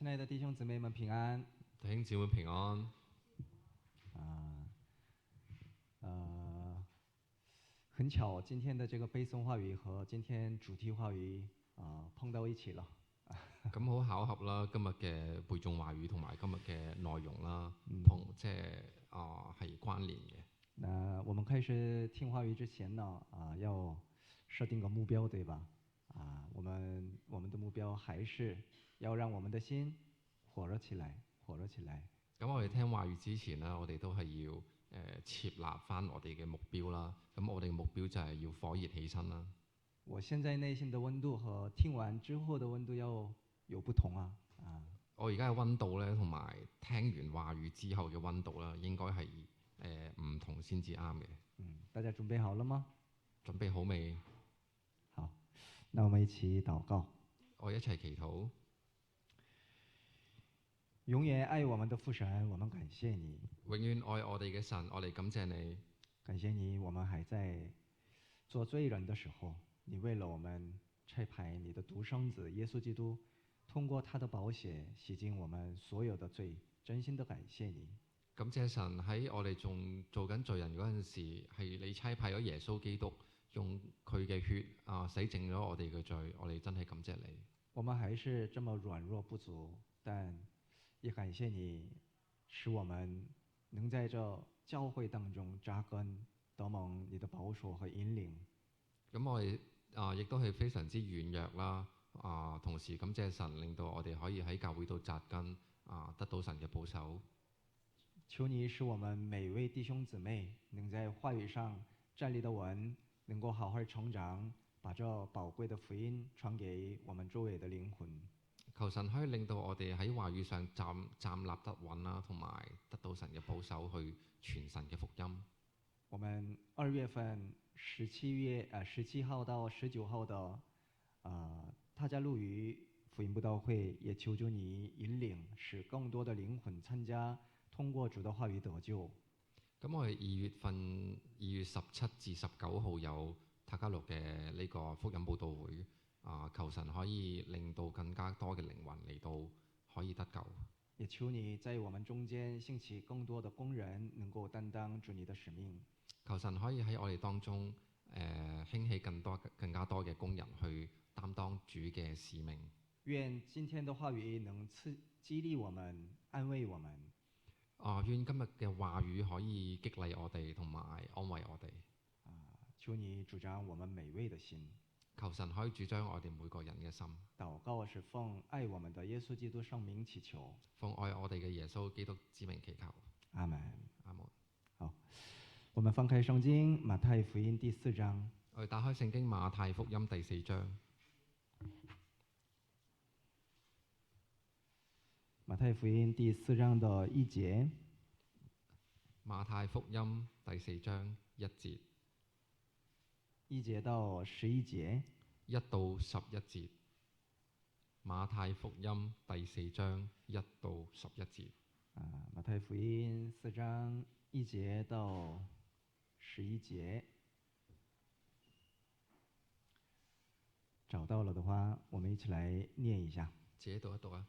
亲爱的弟兄姊妹们平安。弟兄姊妹平安。很巧，今天的这个背诵話語和今天主題話語碰到一起了。咁好巧合啦，今日嘅背誦話語同埋今日嘅內容啦，係關聯嘅。那我們開始聽話語之前呢，要設定個目標，對吧？我們的目標還是要讓我們的心火熱起來，火熱起來。咁我哋聽話語之前呢，我哋都係要設立翻我哋嘅目標啦。咁我哋嘅目標就係要火熱起身啦。我現在內心的溫度和聽完之後的溫度要有不同啊！我而家嘅溫度咧，同埋聽完話語之後嘅溫度啦，應該係唔同先至啱嘅。大家準備好了嗎？準備好未？好，那我們一起禱告。我一齊祈禱。永遠愛我們的父神，我們感謝你。永遠愛我哋嘅神，我哋感謝你。感謝你，我們還在做罪人的時候，你為了我們差派你的獨生子耶穌基督，通過他的寶血洗淨我們所有的罪，真心的感謝你。感謝神，喺我哋仲做緊罪人嗰陣時，係你差派咗耶穌基督，用佢嘅血洗淨咗我哋嘅罪，我哋真係感謝你。我們還是這麼軟弱不足，但也感謝你，使我們能在這教會當中扎根，得蒙你的保守和引領。咁我哋亦都係非常之軟弱啦，同時感謝神，令到我哋可以喺教會度扎根，得到神嘅保守。求你使我們每位弟兄姊妹能在話語上站立得穩，能夠好好成長，把這寶貴的福音傳給我們周圍的靈魂。求神可以令到我哋喺話語上站立得穩啦，同埋得到神嘅保守去傳神嘅福音。我們2月份17號到19號的他加祿餘福音佈道會，也求主你引領，使更多的靈魂參加，通過主的話語得救。咁我哋2月17至19號有他加祿嘅呢個福音佈道會，求神可以令到更加多嘅靈魂嚟到可以得救。也求你在我們中間興起更多的工人，能夠擔當主你的使命。求神可以喺我哋當中興起更加多嘅工人去擔當主嘅使命。願今天的話語能激勵我們，安慰我們。願今日嘅話語可以激勵我哋，同埋安慰我哋。求你主張我們每位的心。求神可以主張我哋每個人嘅心。禱告是奉愛我們的耶穌基督聖名祈求。奉愛我哋嘅耶穌基督之名祈求。阿門。阿門。好，我們翻開聖經馬太福音第4章。我哋打開聖經馬太福音第4章。馬太福音第4章的1節。馬太福音第4章1節。1節到11節。1到11節。馬太福音第4章1到11節。馬太福音4章1節到11節。找到了的話，我們一起來念一下。自己讀一讀啊。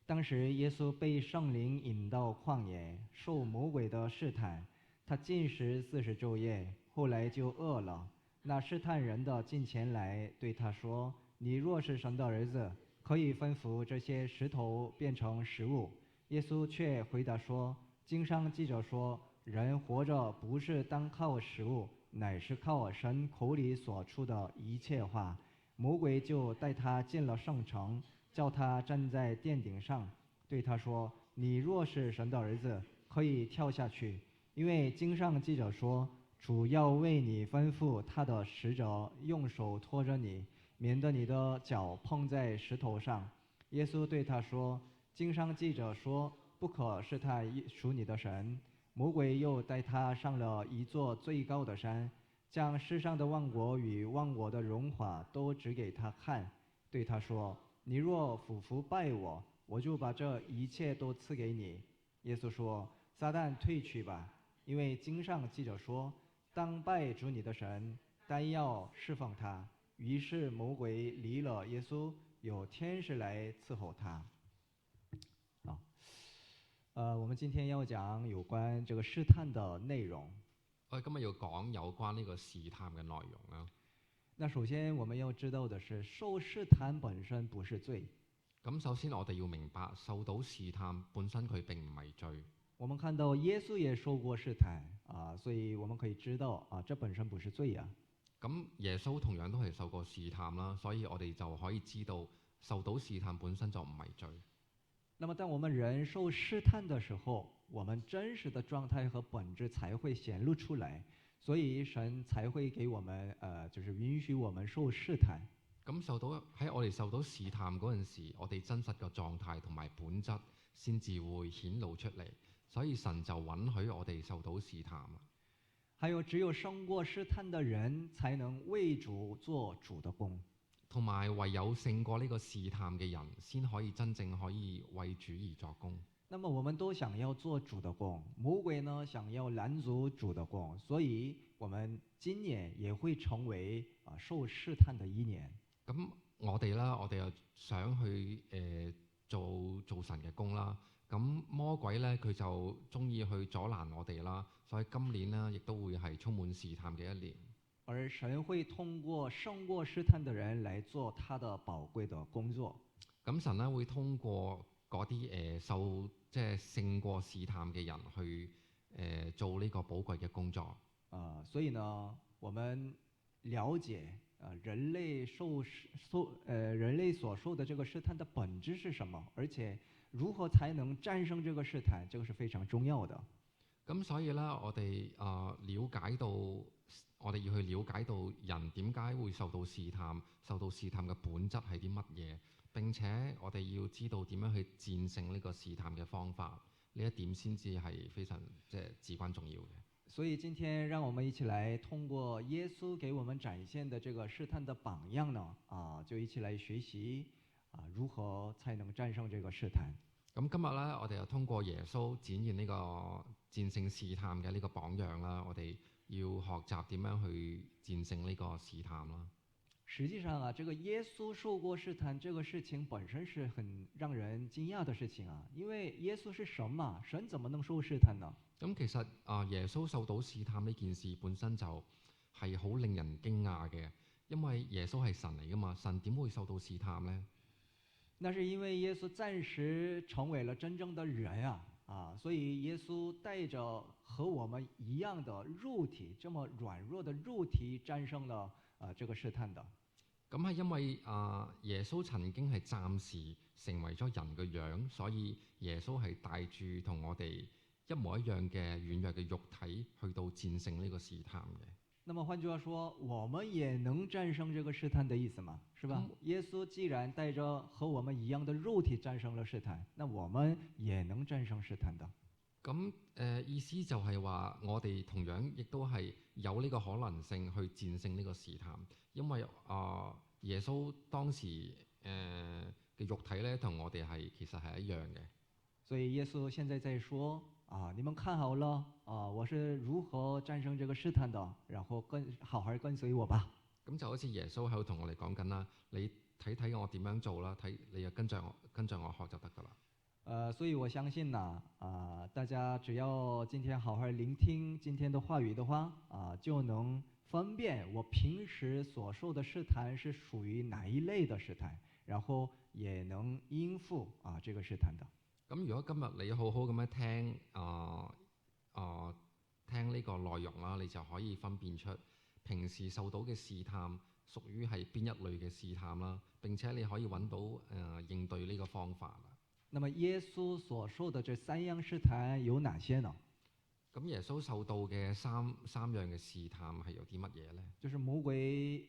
當時耶穌被聖靈引到曠野，受魔鬼的試探，他禁食40晝夜，後來就餓了。那試探人的近前來對他說：你若是神的兒子，可以吩咐這些石頭變成食物。耶穌卻回答說：經上記着說，人活着不是單靠食物，乃是靠神口裡所出的一切話。魔鬼就帶他進了聖城，叫他站在殿頂上，對他說：你若是神的兒子，可以跳下去，因為經上記着說，主要為你吩咐他的使者用手托着你，免得你的腳碰在石頭上。耶穌對他說：經上記着說，不可試探屬你的神。魔鬼又帶他上了一座最高的山，將世上的萬國與萬國的榮華都指給他看，對他說：你若俯伏拜我，我就把這一切都賜給你。耶穌說：撒旦退去吧，因為經上記着說，當拜主你的神，單要侍奉他。於是魔鬼離了耶穌，有天使來伺候他。我们今天要讲有关这个试探的内容。我哋今日要講有關呢個試探嘅內容啦。那首先我们要知道的是，受试探本身不是罪。咁首先我哋要明白，受到試探本身佢並唔係罪。我们看到耶稣也受过试探所以我们可以知道这本身不是罪呀。咁耶穌同樣都係受過試探啦，所以我哋就可以知道受到試探本身就唔係罪。那么当我们人受试探的時候，我們真實的狀態和本質才會顯露出來，所以神才會給我們就是允許我們受試探。咁喺我哋受到試探嗰陣時，我哋真實嘅狀態同埋本質先至會顯露出嚟，所以神就允許我哋受到試探啦。還有只有勝過試探的人，才能為主做主的工。同埋唯有勝過呢個試探嘅人，先可以真正可以為主而作工。那麼我們都想要做主的工，魔鬼呢想要攔阻主的工，所以我們今年也會成為受試探的一年。咁我哋又想去做神嘅工啦。咁魔鬼呢，佢就中意去阻攔我哋啦，所以今年呢，亦都會係充滿試探嘅一年。而神會通過勝過試探的人來做他的寶貴的工作。咁神呢會通過嗰啲即係勝過試探嘅人去做呢個寶貴嘅工作。所以呢，我們了解人類所受的這個試探的本質是什麼，而且如何才能戰勝這個試探，這個是非常重要的。咁所以呢，我哋要去了解到人點解會受到試探嘅本質係啲乜嘢，並且我哋要知道點樣去戰勝呢個試探嘅方法，呢一點先至係非常至關重要嘅。所以今天讓我們一起來通過耶穌給我們展現的這個試探的榜樣呢，就一起來學習如何才能戰勝這個試探。咁今日呢，我哋又通過耶穌展現呢個戰勝試探嘅呢個榜樣啦，我哋要學習點樣去戰勝呢個試探啦。實際上這個耶穌受過試探這個事情本身是很讓人驚訝的事情因為耶穌是神嘛，神怎麼能受試探呢？咁其實耶穌受到試探呢件事本身就係好令人驚訝嘅，因為耶穌係神嚟噶嘛，神點會受到試探呢？那是因為耶穌暫時成為了真正的人所以耶穌帶着和我們一樣的肉體，這麼軟弱的肉體戰勝了這個試探的。咁係因為耶穌曾經係暫時成為咗人嘅樣，所以耶穌係帶住同我哋一模一樣嘅軟弱嘅肉體去到戰勝呢個試探嘅。那麼換句話說，我們也能戰勝這個試探的意思嘛，是吧？耶穌既然帶着和我們一樣的肉體戰勝了試探，那我們也能戰勝試探的。咁意思就係話，我哋同樣亦都係有呢個可能性去戰勝呢個試探，因為耶穌當時嘅肉體咧，同我哋其實係一樣嘅。所以耶穌現在在說你們看好了我是如何戰勝這個試探的，然後好好跟隨我吧。咁就好似耶穌喺度同我哋講緊啦，你睇睇我點樣做啦，你就跟着我學就得㗎啦。所以我相信大家只要今天好好聆聽今天的話語的話就能分辨我平時所受的試探是屬於哪一類的試探，然後也能應付這個試探的。咁如果今日你好好咁樣聽呢個內容啦，你就可以分辨出平時受到嘅試探屬於係邊一類嘅試探啦，並且你可以揾到應對呢個方法啦。那麼耶穌所受的這三樣試探有哪些呢？咁耶穌受到嘅三樣嘅試探係有啲乜嘢呢？就是魔鬼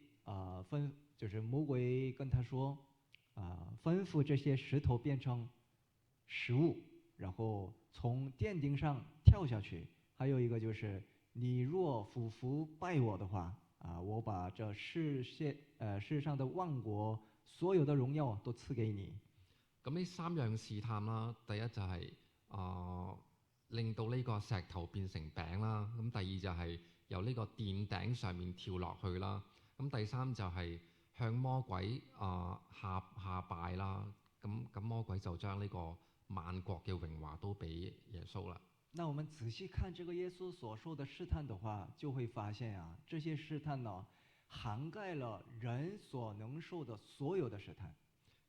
魔鬼跟他說吩咐這些石頭變成食物，然後從殿頂上跳下去。還有一個就是你若俯伏拜我的話我把這世上的萬國所有的榮耀都賜給你。咁呢三樣試探啦，第一就係令到呢個石頭變成餅啦，咁第二就係由呢個殿頂上面跳落去啦，咁第三就係向魔鬼下拜啦，咁魔鬼就將呢個萬國嘅榮華都俾耶穌啦。那我們仔細看這個耶穌所受的試探的話，就會發現啊，這些試探呢，涵蓋了人所能受的所有的試探。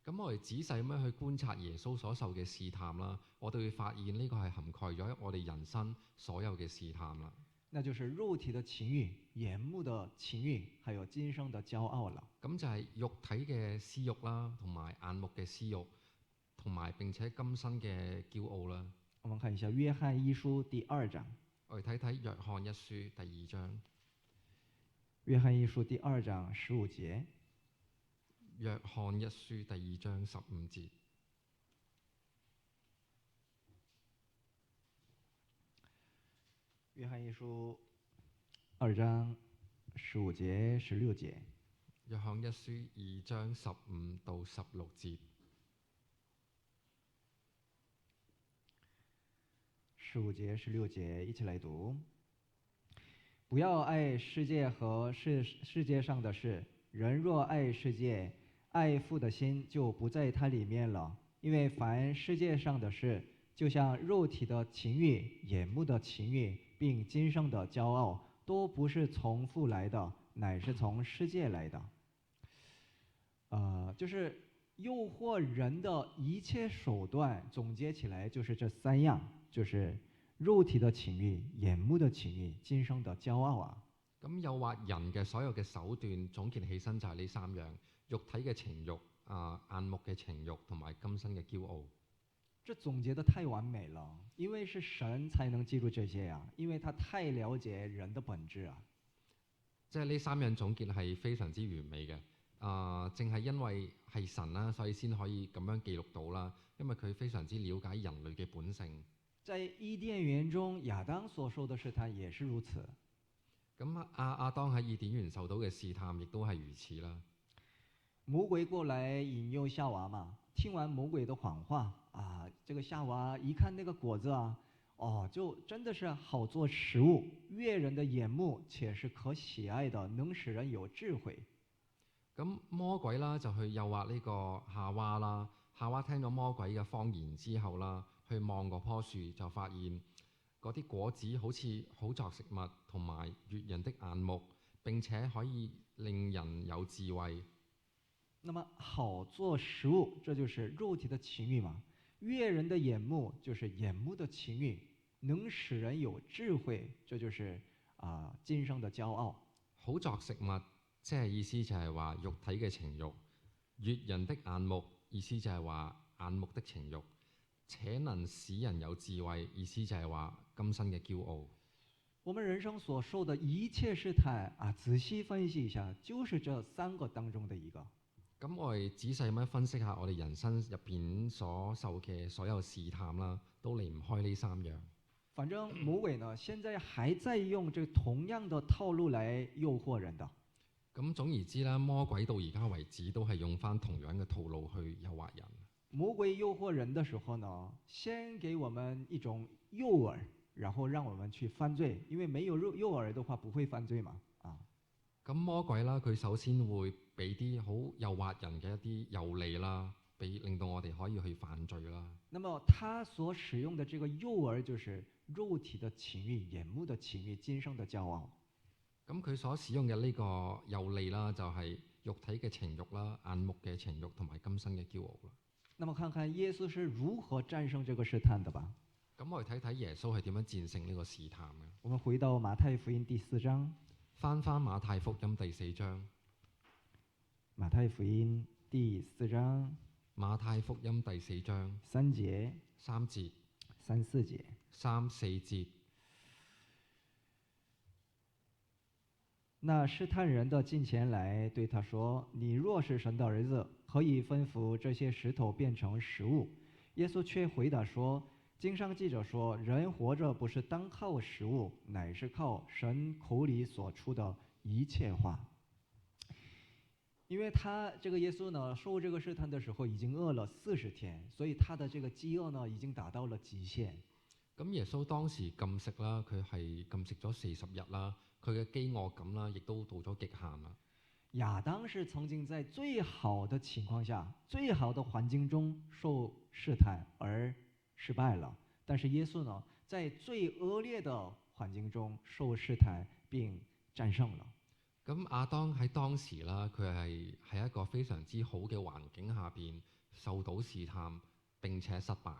咁我哋仔細咁樣去觀察耶穌所受嘅試探啦，我哋會發現呢個係涵蓋咗我哋人生所有嘅試探啦。那就是肉體的情慾、眼目的情慾，還有今生的驕傲了。咁就係肉體嘅私慾啦，同埋眼目嘅私慾，同埋並且今生嘅驕傲啦。我們看一下約翰一書第2章。我哋睇睇約翰一書第2章。約翰一書第2章15節。約翰一書第2章15節。約翰一書2章15節、16節。約翰一書2章15到16節。15節、16節，一起來讀。不要愛世界和世界上的事，人若愛世界，愛父的心就不在他裡面了。因為凡世界上的事，就像肉體的情慾、眼目的情慾，並今生的驕傲，都不是從父來的，乃是從世界來的。就是誘惑人的一切手段，總結起來就是這3樣，就是肉體的情慾、眼目的情慾、今生的驕傲啊。咁誘惑人嘅所有嘅手段總結起身就係呢3樣：肉體嘅情慾、眼目嘅情慾同埋今生嘅驕傲。這總結得太完美了，因為是神才能記住這些啊，因為他太了解人的本質啊。即係呢3樣總結係非常之完美嘅。正係因為係神啦，所以先可以咁樣記錄到啦。因為佢非常之了解人類嘅本性。在伊甸園中，亞當所受的試探也是如此。咁亞當喺伊甸園受到嘅試探，亦都係如此啦。魔鬼過來引誘夏娃嘛，聽完魔鬼的謊話啊，這個夏娃一看那個果子啊，就真的是好做食物，悅人的眼目，且是可喜愛的，能使人有智慧。咁魔鬼啦就去誘惑呢個夏娃啦，夏娃聽咗魔鬼嘅謊言之後啦，去望嗰棵樹就發現嗰啲果子好似好作食物，同埋悅人的眼目，並且可以令人有智慧。那麼好做食物，這就是肉體的情慾嘛。悅人的眼目，就是眼目的情慾，能使人有智慧，這就是今生的驕傲。好作食物，即係意思就係話肉體嘅情慾；悅人的眼目，意思就係話眼目的情慾；且能使人有智慧，意思就係話今生嘅驕傲。我們人生所受的一切試探仔細分析一下，就是這3個當中的一個。咁我哋仔細咁樣分析下我哋人生入邊所受嘅所有試探啦，都離唔開呢3樣。反正魔鬼呢，現在還在用這同樣的套路來誘惑人的。咁總而之啦，魔鬼到而家為止都係用翻同樣嘅套路去誘惑人。魔鬼誘惑人的時候呢，先給我們一種誘餌，然後讓我們去犯罪，因為沒有誘餌的話不會犯罪嘛。咁魔鬼啦，佢首先會俾啲好誘惑人嘅一啲誘餌啦，令到我哋可以去犯罪啦。那麼他所使用的這個誘餌就是肉體的情慾、眼目的情慾、今生的驕傲。咁佢所使用嘅呢個誘餌啦，就係肉體嘅情慾啦、眼目嘅情慾同埋今生嘅驕傲啦。那麼看看耶穌是如何戰勝這個試探的吧。咁我哋睇睇耶穌係點樣戰勝呢個試探嘅。我們回到馬太福音第4章。翻馬太福音第4章。馬太福音第4章。馬太福音第4章。3節。3節。3、4節。3、4節。那試探人的近前來對他說：你若是神的兒子，可以吩咐這些石頭變成食物。耶穌卻回答說：經上記着說，人活着不是單靠食物，乃是靠神口裡所出的一切話。因為他這個耶穌呢，受這個試探的時候已經餓了40天，所以他的這個飢餓呢已經達到了極限。咁耶穌當時禁食啦，佢係禁食咗40日啦，佢嘅飢餓感啦，亦都到咗極限啦。亞當是曾經在最好的情況下、最好的環境中受試探而失敗了。但是耶穌呢，在最惡劣的環境中受試探並戰勝了。咁亞當喺當時啦，佢係喺一個非常之好嘅環境下邊受到試探並且失敗，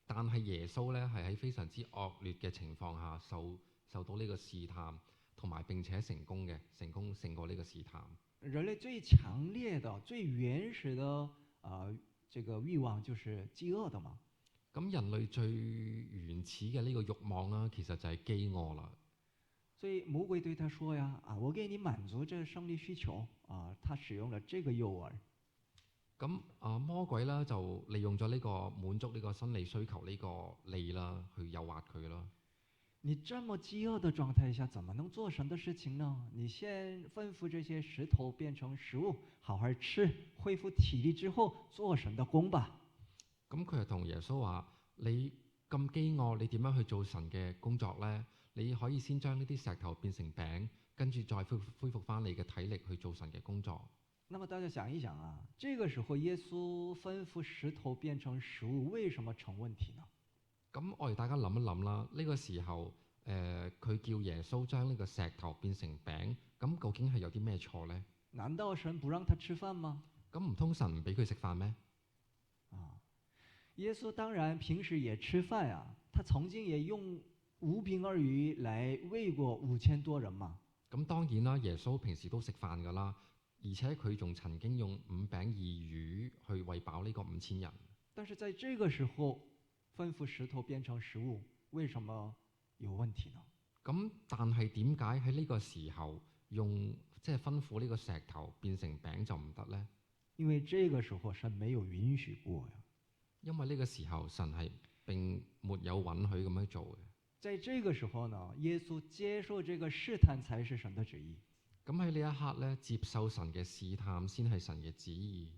但係耶穌咧係喺非常之惡劣嘅情況下受到呢個試探，同埋並且成功勝過呢個試探。人類最強烈的、最原始的這個慾望就是飢餓的嘛。咁人類最原始嘅呢個慾望啦，其實就係飢餓啦。所以魔鬼對他說呀：我給你滿足這生理需求他使用了這個誘饵。咁魔鬼啦就利用咗呢個滿足呢個生理需求呢個利啦，去誘惑佢啦。你這麼飢餓的狀態下，怎麼能做神的事情呢？你先吩咐這些石頭變成食物，好好吃，恢復體力之後，做神的工吧。咁佢就同耶穌話：你咁飢餓，你點樣去做神嘅工作呢？你可以先將呢啲石頭變成餅，跟住再恢復翻你嘅體力去做神嘅工作。那麼大家想一想這個時候耶穌吩咐石頭變成食物，為什麼成問題呢？咁我哋大家諗一諗啦，呢個時候佢叫耶穌將呢個石頭變成餅，咁究竟係有啲咩錯呢？難道神不讓他吃飯嗎？咁唔通神唔俾佢食飯咩？耶穌當然平時也吃飯他曾經也用5餅2魚來餵過5000多人嘛。咁當然啦，耶穌平時都食飯噶啦，而且佢仲曾經用5餅2魚去餵飽呢個5000人。但是在這個時候吩咐石頭變成食物，為什麼有問題呢？咁但係點解喺呢個時候即係吩咐呢個石頭變成餅就唔得呢？因為這個時候神沒有允許過呀。因為呢個時候神係並沒有允許咁樣做嘅。在這個時候呢，耶穌接受這個試探才是神的旨意。咁喺呢一刻咧，接受神嘅試探先係神嘅旨意。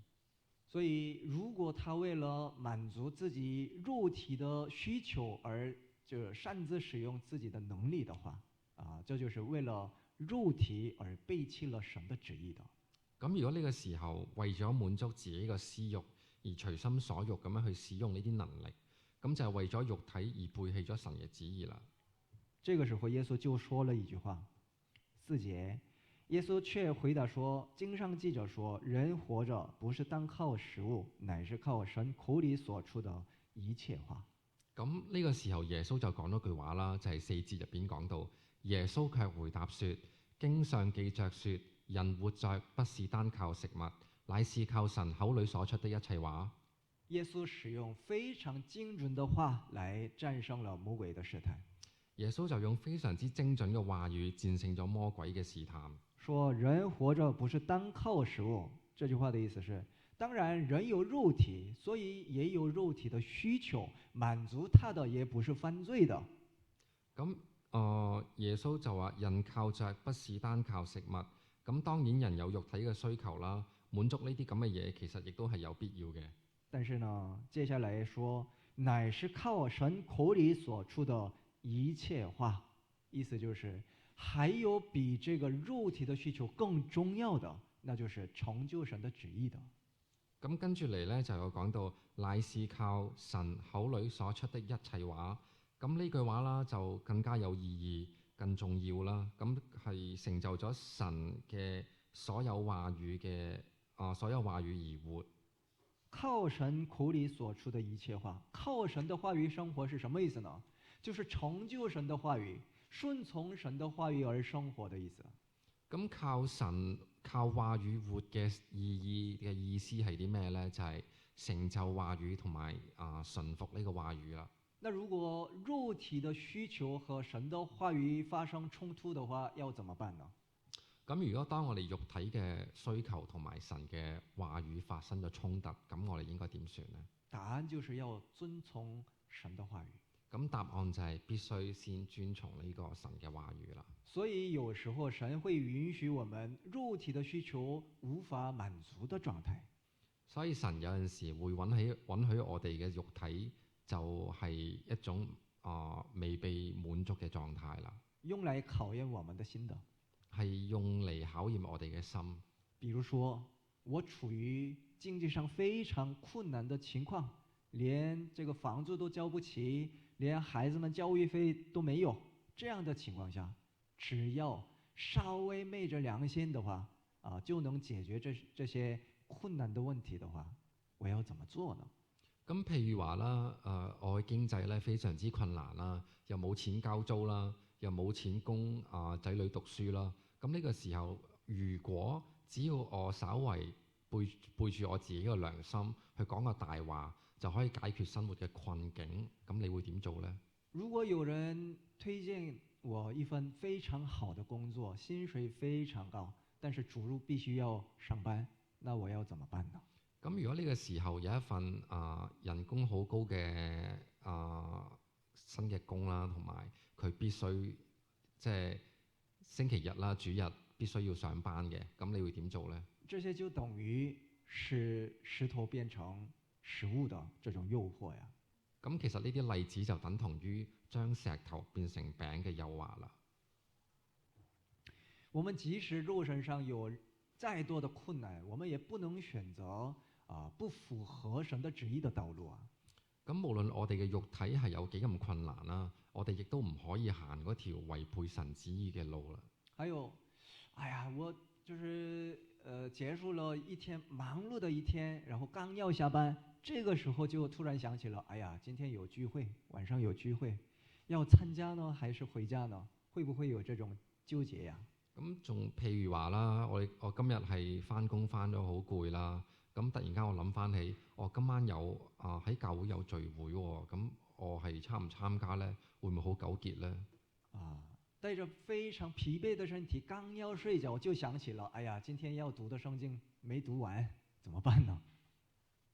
所以如果他為了滿足自己肉體的需求而就擅自使用自己的能力的話，這就是為了肉體而背棄了神的旨意的。咁如果呢個時候為咗滿足自己嘅私慾而隨心所欲咁樣去使用呢啲能力，咁就係為咗肉體而背棄咗神嘅旨意啦。這個時候耶穌就說了一句話，4節，耶穌卻回答說：經上記着說，人活着不是單靠食物，乃是靠神口裡所出的一切話。咁呢個時候耶穌就講咗句話啦，就係4節入邊講到，耶穌卻回答說：經上記着說，人活着不是單靠食物，乃是靠神口裡所出的一切話。耶穌使用非常精準的話來戰勝了魔鬼的試探。耶穌就用非常之精準嘅話語戰勝咗魔鬼嘅試探。說人活着不是單靠食物，這句話的意思是，當然人有肉體，所以也有肉體的需求，滿足他的也不是犯罪的。咁耶穌就話人靠着不是單靠食物，咁當然人有肉體嘅需求啦，滿足呢啲咁嘅嘢其實亦都係有必要嘅。但是呢，接下來說，乃是靠神口裡所出的一切話，意思就是還有比這個肉體的需求更重要的，那就是成就神的旨意的。咁跟住嚟呢，就有講到，乃是靠神口裡所出的一切話。咁呢句話啦就更加有意義、更重要啦。咁係成就咗神嘅所有話語而活。靠神口裡所出的一切話，靠神的話語生活是什麼意思呢？就是成就神的話語，順從神的話語而生活的意思。咁靠神靠話語活嘅意思係啲咩呢？就係成就話語同埋順服呢個話語啦。那如果肉體的需求和神的話語發生衝突的話，要怎麼辦呢？咁如果當我哋肉體嘅需求同埋神嘅話語發生咗衝突，咁我哋應該點算呢？答案就是要遵從神的話語。咁答案就係必須先遵從呢個神嘅話語啦。所以有時候神會允許我們肉體的需求無法滿足的狀態。所以神有陣時會允許我哋嘅肉體就係一種未被滿足嘅狀態啦。用來考驗我們的心的。係用嚟考驗我哋嘅心。比如說，我處於經濟上非常困難的情況，连这个房租都交不起，连孩子们教育费都没有，这样的情况下，只要稍微昧着良心的話，就能解決這些困難的問題的話，我要怎麼做呢？咁譬如話啦，我嘅經濟咧非常之困難啦，又冇錢交租啦，又冇錢供仔女讀書啦。咁呢個時候，如果只要我稍為背住我自己嘅良心去講個大話，就可以解決生活嘅困境，咁你會點做呢？如果有人推薦我一份非常好的工作，薪水非常高，但是主日必須要上班，那我要怎麼辦呢？咁如果呢個時候有一份人工好高嘅新嘅工啦，同埋佢必須即係星期日啦、主日必須要上班嘅，咁你會點做呢？這些就等於使石頭變成食物的這種誘惑呀。咁其實呢啲例子就等同於將石頭變成餅嘅誘惑啦。我們即使肉身上有再多的困難，我們也不能選擇不符合神的旨意的道路啊。咁無論我哋嘅肉體係有幾咁困難啦，我哋亦都唔可以行嗰條違背神旨意嘅路啦。還有，我就是結束了一天忙碌的一天，然後剛要下班，這個時候就突然想起了，今天有聚會，晚上有聚會，要參加呢，還是回家呢？會不會有這種糾結呀？咁仲譬如話啦，我今日係返工返咗好攰啦，咁突然間我諗返起，我今晚有喺教會有聚會喎，咁我係參唔參加呢？會唔會好糾結呢？帶着非常疲憊的身體，剛要睡覺就想起了，今天要讀的聖經沒讀完，怎麼辦呢？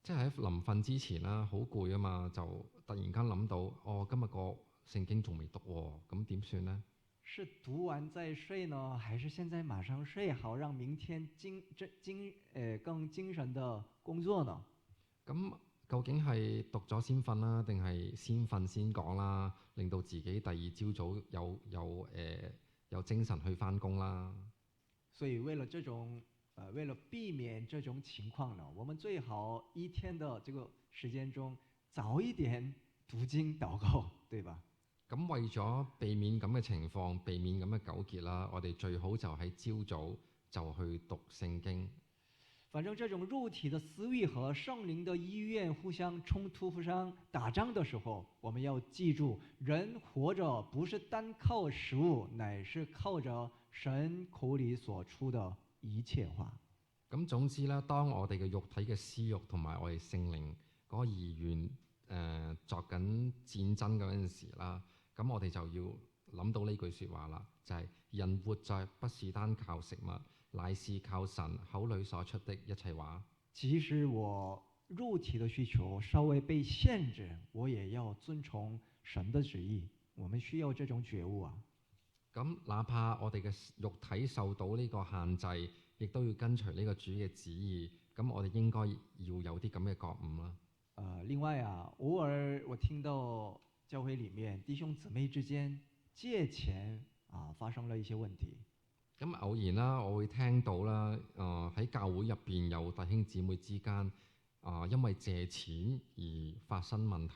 即係喺臨瞓之前啦，好攰啊嘛，就突然間諗到，今日個聖經仲未讀喎，咁點算呢？是讀完再睡呢，還是現在馬上睡好，讓明天更精神的工作呢？咁究竟係讀咗先瞓啦，定係先瞓先講啦，令到自己第二朝早有精神去返工啦？所以為了避免這種情況呢，我們最好一天的這個時間中早一點讀經禱告，對吧？咁為咗避免咁嘅情況，避免咁嘅糾結啦，我哋最好就喺朝早就去讀聖經。反正這種肉體的私慾和聖靈的意願互相衝突、互相打仗的時候，我們要記住，人活着不是單靠食物，乃是靠着神口裡所出的一切話。咁總之咧，當我哋嘅肉體嘅私慾同埋我哋聖靈嗰個意願作緊戰爭嗰陣時啦，咁我哋就要諗到呢句説話啦，就係人活着不是單靠食物，乃是靠神口裡所出的一切話。即使我肉體的需求稍微被限制，我也要遵從神的旨意。我們需要這種覺悟啊。咁哪怕我哋嘅肉體受到呢個限制，亦都要跟隨呢個主嘅旨意。咁我哋應該要有啲咁嘅覺悟啦。另外偶爾我聽到教會裡面弟兄姊妹之間借錢發生了一些問題。咁偶然啦，我會聽到啦，喺教會入邊有弟兄姊妹之間因為借錢而發生問題。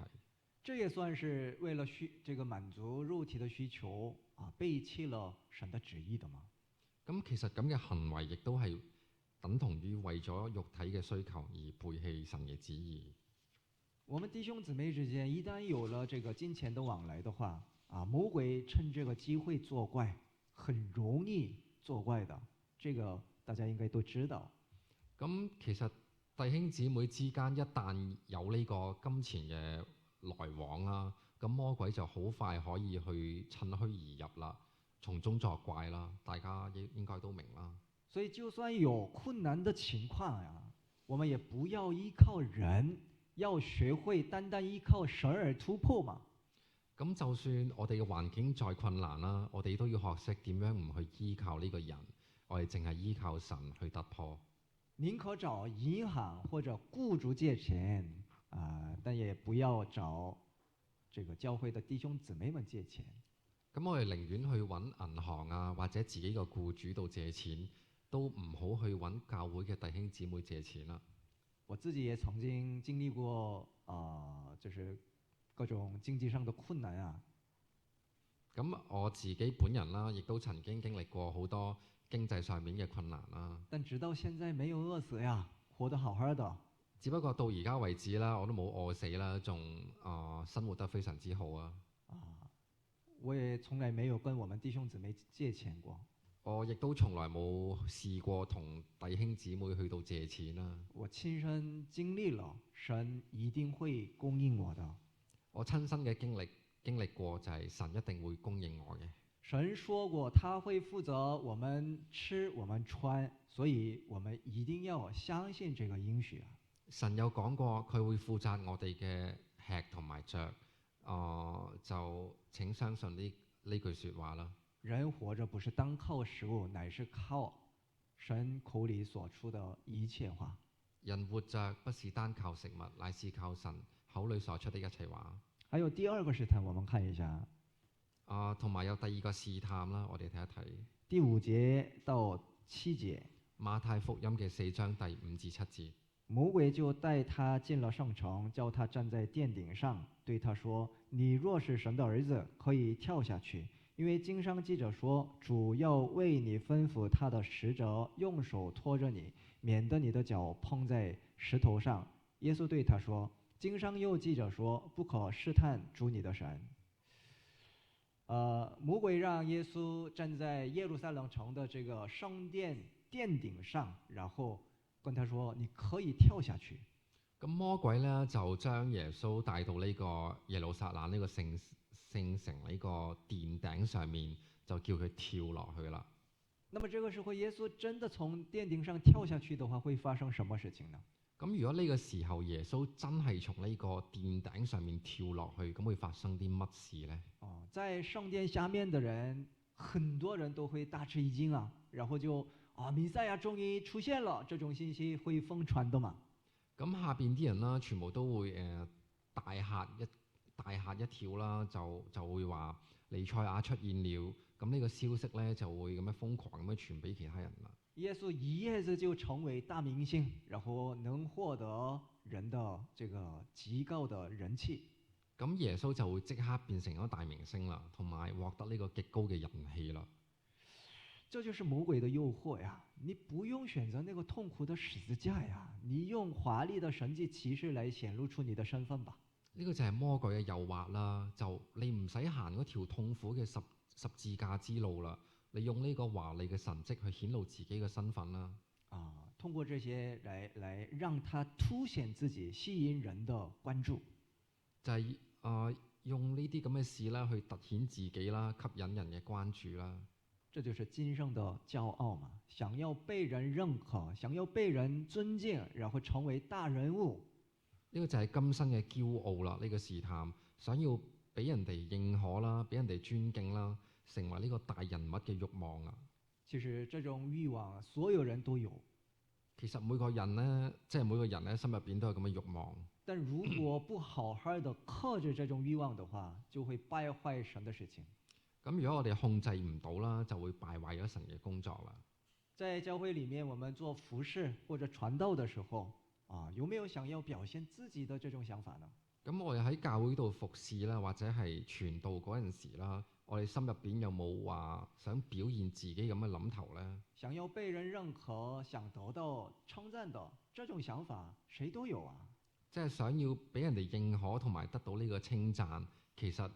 這也算是為了這個滿足肉體的需求背棄了神的旨意的嘛。咁其實咁嘅行為亦都係等同於為咗肉體嘅需求而背棄神嘅旨意。我們弟兄姊妹之間一旦有了這個金錢的往來的話，魔鬼趁這個機會作怪，很容易作怪的，這個大家應該都知道。咁其實弟兄姊妹之間一旦有呢個金錢嘅來往啦，咁魔鬼就好快可以去趁虛而入啦，從中作怪啦，大家應該都明啦。所以就算有困難的情況我們也不要依靠人，要學會單單依靠神而突破嘛。咁就算我哋嘅環境再困難啦，我哋都要學識點樣唔去依靠呢個人，我哋淨係依靠神去突破。寧可找銀行或者雇主借錢但也不要找這個教會的弟兄姊妹們借錢。咁我哋寧願去揾銀行或者自己個雇主度借錢，都唔好去揾教會嘅弟兄姊妹借錢啦。我自己也曾經經歷過就是各種經濟上的困難啊。咁我自己本人啦，亦都曾經經歷過好多經濟上面嘅困難啦。但直到現在沒有餓死呀，活得好好的。只不過到而家為止啦，我都冇餓死啦，仲生活得非常之好啊。我也從來沒有跟我們弟兄姊妹借錢過。我亦都從來冇試過同弟兄姊妹去到借錢啦。我親身經歷了，神一定會供應我的。我親身嘅經歷過就係神一定會供應我嘅。神說過他會負責我們吃我們穿，所以我們一定要相信這個應許啊。神有講過佢會負責我哋嘅吃同埋着，就請相信呢句説話啦。人活着不是單靠食物，乃是靠神口裡所出的一切話。人活着不是單靠食物，乃是靠神口裡所出的一切話。還有第二個試探，我們看一下。同埋有第二個試探啦，我哋睇一睇。第5節到7節。馬太福音嘅4章第5至7節。魔鬼就帶他進了聖城，叫他站在殿頂上，對他說：你若是神的兒子，可以跳下去。因為經上記着說，主要為你吩咐他的使者用手托着你，免得你的腳碰在石頭上。耶穌對他說，經上又記着說，不可試探主你的神。魔鬼讓耶穌站在耶路撒冷城的這個聖殿殿頂上，然後跟他說，你可以跳下去。咁魔鬼呢，就將耶穌帶到呢個耶路撒冷呢個聖城呢個殿頂上面，就叫佢跳落去啦。那麼這個時候耶穌真的從殿頂上跳下去的話，會發生什麼事情呢？咁如果呢個時候耶穌真係從呢個殿頂上面跳落去，咁會發生啲乜事呢？在聖殿下面的人，很多人都會大吃一驚啊，然後就彌賽亞終於出現了，這種信息會瘋傳的嘛。咁下邊啲人啦，全部都會大嚇一跳啦，就會話彌賽亞出現了。咁呢個消息咧就會咁樣瘋狂咁樣傳俾其他人啦。耶穌一夜子就成為大明星，然後能獲得人的這個極高的人氣。咁耶穌就會即刻變成咗大明星啦，同埋獲得呢個極高嘅人氣啦。這就是魔鬼的誘惑呀！你不用選擇那個痛苦的十字架呀，你用華麗的神蹟奇事來顯露出你的身份吧。呢個就係魔鬼嘅誘惑啦，就你唔使行嗰條痛苦嘅十字架之路啦，你用呢個華麗嘅神蹟去顯露自己嘅身份啦。通過這些來讓他凸顯自己，吸引人的關注。就係用呢啲咁嘅事啦，去凸顯自己啦，吸引人嘅關注啦。這就是今生的驕傲嘛，想要被人認可，想要被人尊敬，然後成為大人物。呢個就係今生嘅驕傲啦，呢個試探，想要俾人哋認可啦，俾人哋尊敬啦，成為呢個大人物嘅慾望啦。其實這種慾望，所有人都有。其實每個人呢，即係每個人呢，心入邊都有咁嘅慾望。但如果不好好的克制這種慾望的話，就會敗壞神的事情。咁如果我哋控制唔到啦，就會敗壞咗神嘅工作啦。在教會裡面，我們做服事或者傳道的時候，有沒有想要表現自己的這種想法呢？咁我哋喺教會度服事啦，或者係傳道嗰陣時啦，我哋心入邊有冇話想表現自己咁嘅諗頭呢？想要被人認可，想得到稱讚的這種想法，誰都有啊。即係想要俾人哋認可同埋得到呢個稱讚，其實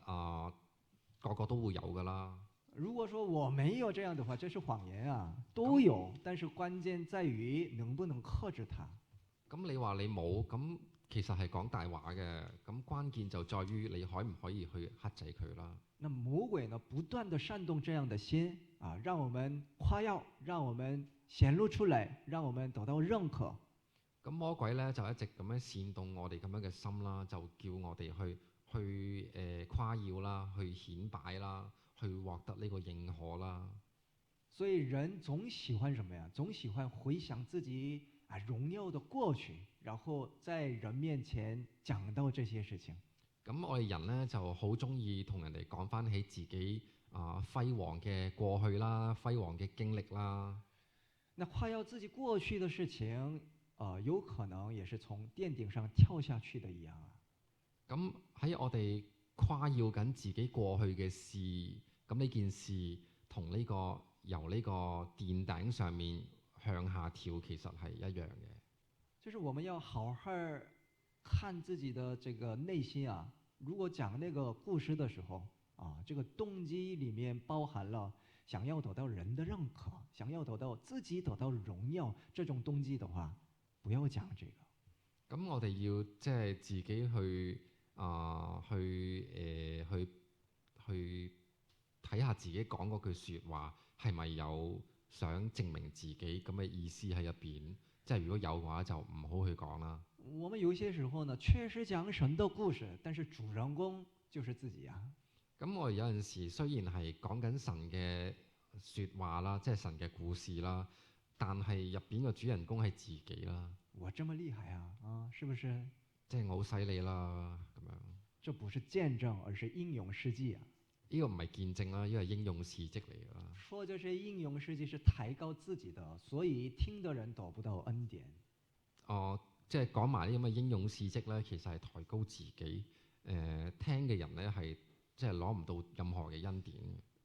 個個都會有㗎啦。如果說我沒有這樣的話，這是謊言啊，都有，但是關鍵在於能不能克制它。咁你話你冇，咁其實係講大話嘅。咁關鍵就在於你可唔可以去克制佢啦。那魔鬼呢，不斷地煽動這樣的心讓我們誇耀，讓我們顯露出來，讓我們得到認可。咁魔鬼咧就一直咁樣煽動我哋咁樣嘅心啦，就叫我哋去誇耀啦，去顯擺啦，去獲得呢個認可啦。所以人總喜歡什麼呀？總喜歡回想自己榮耀的過去，然後在人面前講到這些事情。咁我哋人咧就好中意同人哋講翻起自己輝煌嘅過去啦，輝煌嘅經歷啦。那誇耀自己過去的事情有可能也是從殿頂上跳下去的一樣啊。咁喺我哋誇耀緊自己過去嘅事，咁呢件事同呢個由呢個殿頂上面向下跳，其實係一樣嘅。就是我們要好好看自己的這個內心啊。如果講那個故事的時候啊，這個動機裡面包含了想要得到人的認可，想要得到自己得到榮耀這種動機的話，不要講這個。咁我哋要即係自己去去睇下自己講嗰句説話係咪有想證明自己咁嘅意思喺入邊？即係如果有嘅話，就唔好去講啦。我們有些時候呢，確實講神的故事，但是主人公就是自己啊。咁我哋有陣時雖然係講緊神嘅説話啦，即係神嘅故事啦，但係入邊個主人公係自己啦。我這麼厲害啊，是不是？即係我好犀利啦咁樣。這不是見證，而是英勇事蹟啊！呢個唔係見證啦，呢個係應用事蹟嚟㗎啦。說這些應勇事蹟是抬高自己的，所以聽的人得不到恩典。即係講埋呢咁嘅應用事蹟咧，其實係抬高自己。聽嘅人咧係即係攞唔到任何嘅恩典。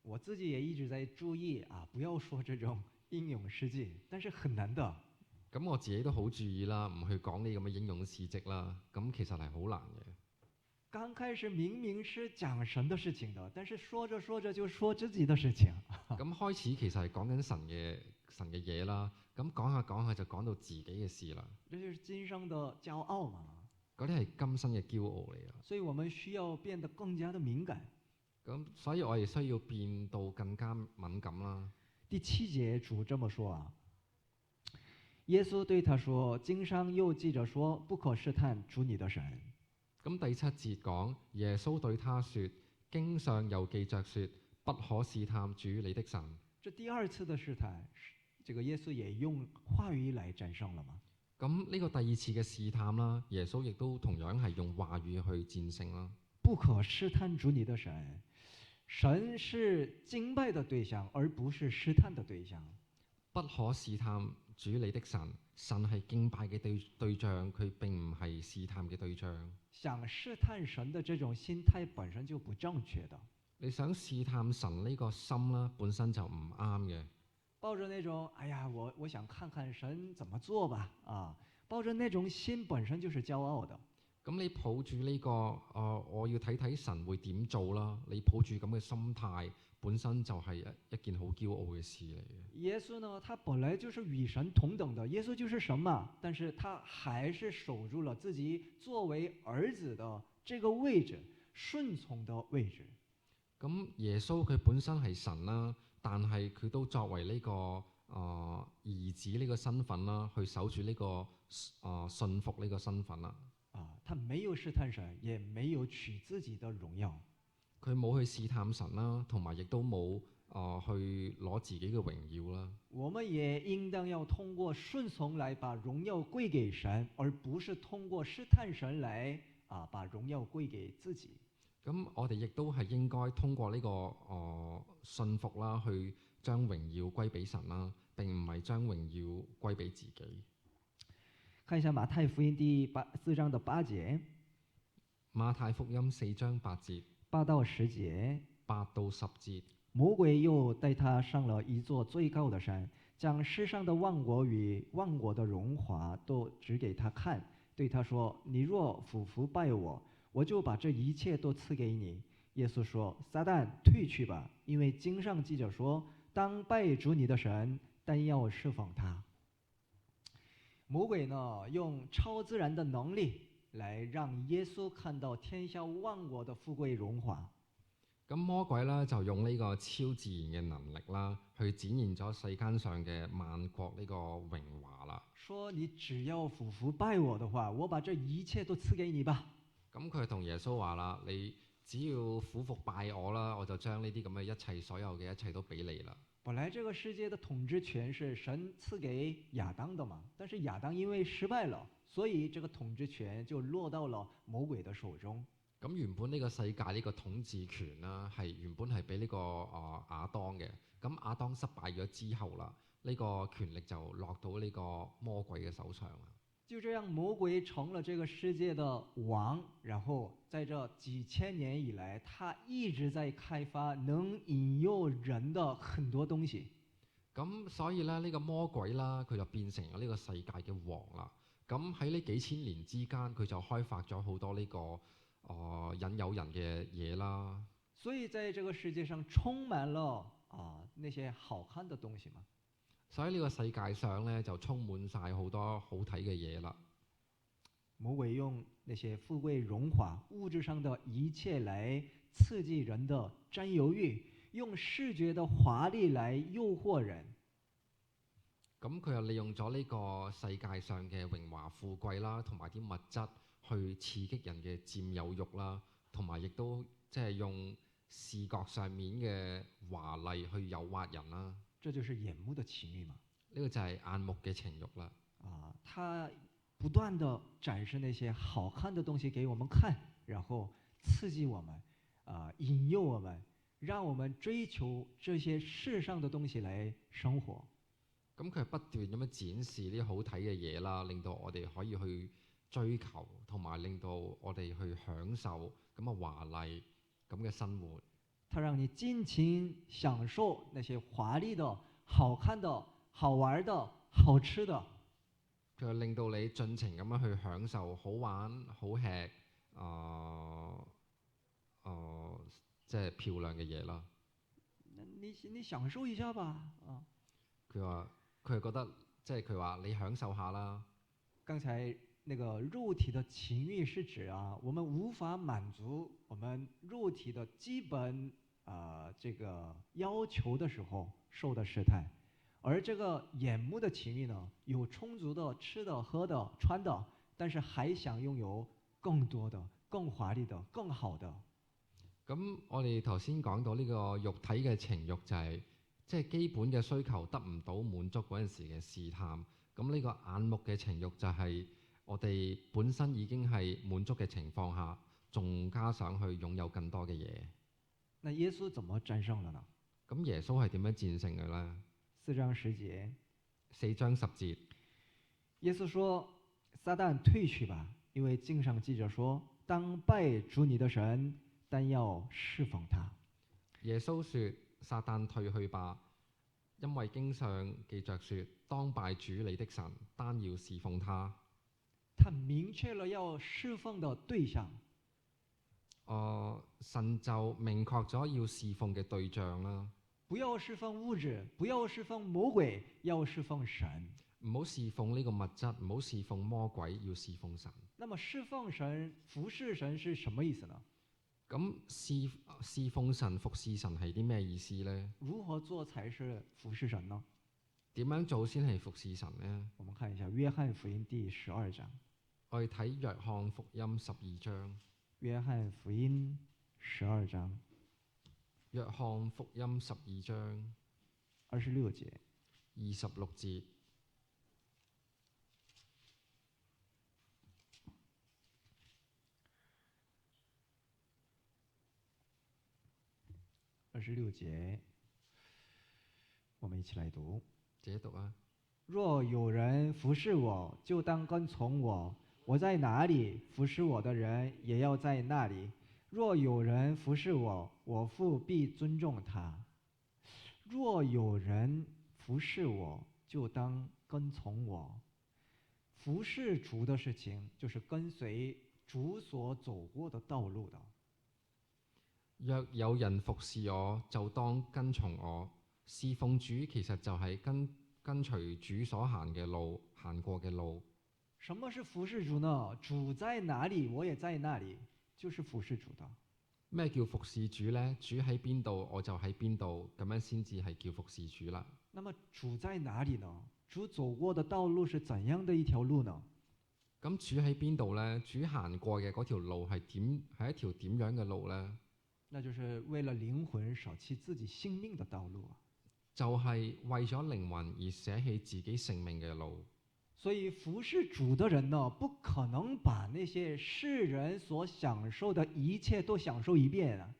我自己也一直在注意啊，不要說這種應勇事蹟，但是很難的。咁我自己都好注意啦，唔去講呢咁嘅應用事蹟啦。咁其實係好難嘅。剛開始明明是講神的事情的，但是說着說着就說自己的事情。咁開始其實係講緊神嘅嘢啦，咁講下講下就講到自己嘅事啦。這就是今生的驕傲嘛。嗰啲係今生嘅驕傲嚟啊。所以我們需要變得更加的敏感。咁所以我哋需要變到更加敏感啦。第7節主這麼說啊，耶穌對他說：經上又記着說，不可試探主你的神。咁第7節講，耶穌對他說：經上又記着說，不可試探主你的神。這第2次的試探，這個耶穌也用話語來戰勝了嗎？咁呢個第2次嘅試探啦，耶穌亦都同樣係用話語去戰勝啦。不可試探主你的神，神是敬拜的對象，而不是試探的對象。不可試探主你的神，神係敬拜嘅對象，佢並唔係試探嘅對象。想試探神的這種心態本身就不正確的。你想試探神呢個心啦，本身就唔啱嘅。抱着那種，哎呀，我想看看神怎麼做吧，啊，抱着那種心本身就是驕傲的。咁你抱住呢個，我要睇睇神會點做啦。你抱住咁嘅心態，本身就係一件好驕傲嘅事嚟嘅。耶穌呢，他本來就是與神同等的，耶穌就是神嘛，但是他還是守住了自己作為兒子的這個位置，順從的位置。咁耶穌佢本身係神啦，但係佢都作為呢個兒子呢個身份啦，去守住呢個信服呢個身份啦。他沒有試探神，也沒有取自己的榮耀。佢冇去試探神啦，同埋亦都冇去攞自己嘅榮耀啦。我們也應當要通過順從來把榮耀歸給神，而不是通過試探神來把榮耀歸給自己。咁我哋亦都係應該通過呢個信服啦，去將榮耀歸俾神啦，並唔係將榮耀歸俾自己。看一下馬太福音第4章的8節。馬太福音4章8節。8到10節。8到10節。魔鬼又帶他上了一座最高的山，將世上的萬國與萬國的榮華都指給他看，對他說：你若俯伏拜我，我就把這一切都賜給你。耶穌說：撒旦退去吧，因為經上記着說，當拜主你的神，但要侍奉他。魔鬼呢，用超自然的能力來讓耶穌看到天下萬國的富貴榮華。咁魔鬼咧就用呢個超自然嘅能力啦，去展現咗世間上嘅萬國呢個榮華啦。說你只要俯伏拜我的話，我把這一切都賜給你吧。咁佢同耶穌話啦：你只要俯伏拜我啦，我就將呢啲咁嘅一切所有嘅一切都俾你啦。本來這個世界的統治權是神賜給亞當的嘛，但是亞當因為失敗了，所以這個統治權就落到了魔鬼的手中。咁原本呢個世界呢個統治權啦，原本係俾呢個亞當嘅。咁亞當失敗咗之後啦，呢個權力就落到呢個魔鬼嘅手上啦。就这样，魔鬼成了这个世界的王，然后在这几千年以来，他一直在開發能引誘人的很多東西。咁所以咧，呢個魔鬼啦，佢就變成咗呢個世界嘅王啦。咁喺呢幾千年之間，佢就開發咗好多呢個引誘人嘅嘢啦。所以在這個世界上充滿了那些好看的東西嘛。所以呢個世界上咧就充滿晒好多好睇嘅嘢啦。魔鬼用那些富貴榮華物質上的一切來刺激人的佔有慾，用視覺的華麗來誘惑人。咁佢又利用咗呢個世界上嘅榮華富貴啦，同埋啲物質去刺激人嘅佔有慾啦，同埋亦都即係用視覺上面嘅華麗去誘惑人啦。這就是眼目的情慾嘛。呢個就係眼目嘅情慾啦。他不斷地展示那些好看的東西給我們看，然後刺激我們，引誘我們，讓我們追求這些世上的東西來生活。咁佢係不斷咁樣展示啲好睇嘅嘢啦，令到我哋可以去追求，同埋令到我哋去享受咁嘅華麗咁嘅生活。他讓你盡情享受那些華麗的、好看的、好玩的、好吃的。佢令到你盡情咁樣去享受好玩、好吃、即係漂亮嘅嘢啦。你享受一下吧。佢係覺得即係佢話你享受下啦。剛才那個肉體的情慾是指我們無法滿足我們肉體的基本這個要求的時候受的試探，而這個眼目的情慾呢，有充足的吃的、喝的、穿的，但是還想擁有更多的、更華麗的、更好的。咁我哋頭先講到呢個肉體嘅情慾就係即係基本嘅需求得唔到滿足嗰陣時嘅試探。咁呢個眼目嘅情慾就係我哋本身已經係滿足嘅情況下，仲加上去擁有更多嘅嘢。那耶穌怎麼戰勝了呢？咁耶穌係點樣戰勝嘅呢？4章10節。4章10節。耶穌說：撒旦退去吧，因為經上記着說，當拜主你的神，但要侍奉他。耶穌說：撒旦退去吧，因為經上記着說，當拜主你的神，單要侍奉他。他明確了要侍奉的對象。神就明確咗要侍奉嘅對象啦。不要侍奉物質，不要侍奉魔鬼，要侍奉神。唔好侍奉呢個物質，唔好侍奉魔鬼，要侍奉神。那麼侍奉神、服侍神是什麼意思呢？咁侍奉神、服侍神係啲咩意思呢？如何做才是服侍神呢？點樣做先係服侍神呢？我們看一下約翰福音第12章。我哋睇約翰福音12章。約翰福音12章。約翰福音12章26節。26節。26節，我們一起來讀。自己讀啊。若有人服侍我，就當跟從我。我在哪裡，服侍我的人也要在那裡。若有人服侍我，我父必尊重他。若有人服侍我，就當跟從我。服侍主的事情，就是跟隨主所走過的道路的。若有人服侍我，就當跟從我。侍奉主其實就係跟隨主所行嘅路，行過嘅路。什麼是服侍主呢？主在哪裡，我也在那裡，就是服侍主的。咩叫服侍主呢？主喺邊度，我就喺邊度，咁樣先至係叫服侍主啦。那麼主在哪裡呢？主走過的道路是怎樣的一條路呢？咁主喺邊度呢？主行過嘅嗰條路係一條點樣嘅路呢？那就是為了靈魂捨棄自己性命的道路。就係為咗靈魂而捨棄自己性命嘅路。所以服侍主的人呢，不可能把那些世人所享受的一切都享受一遍啊。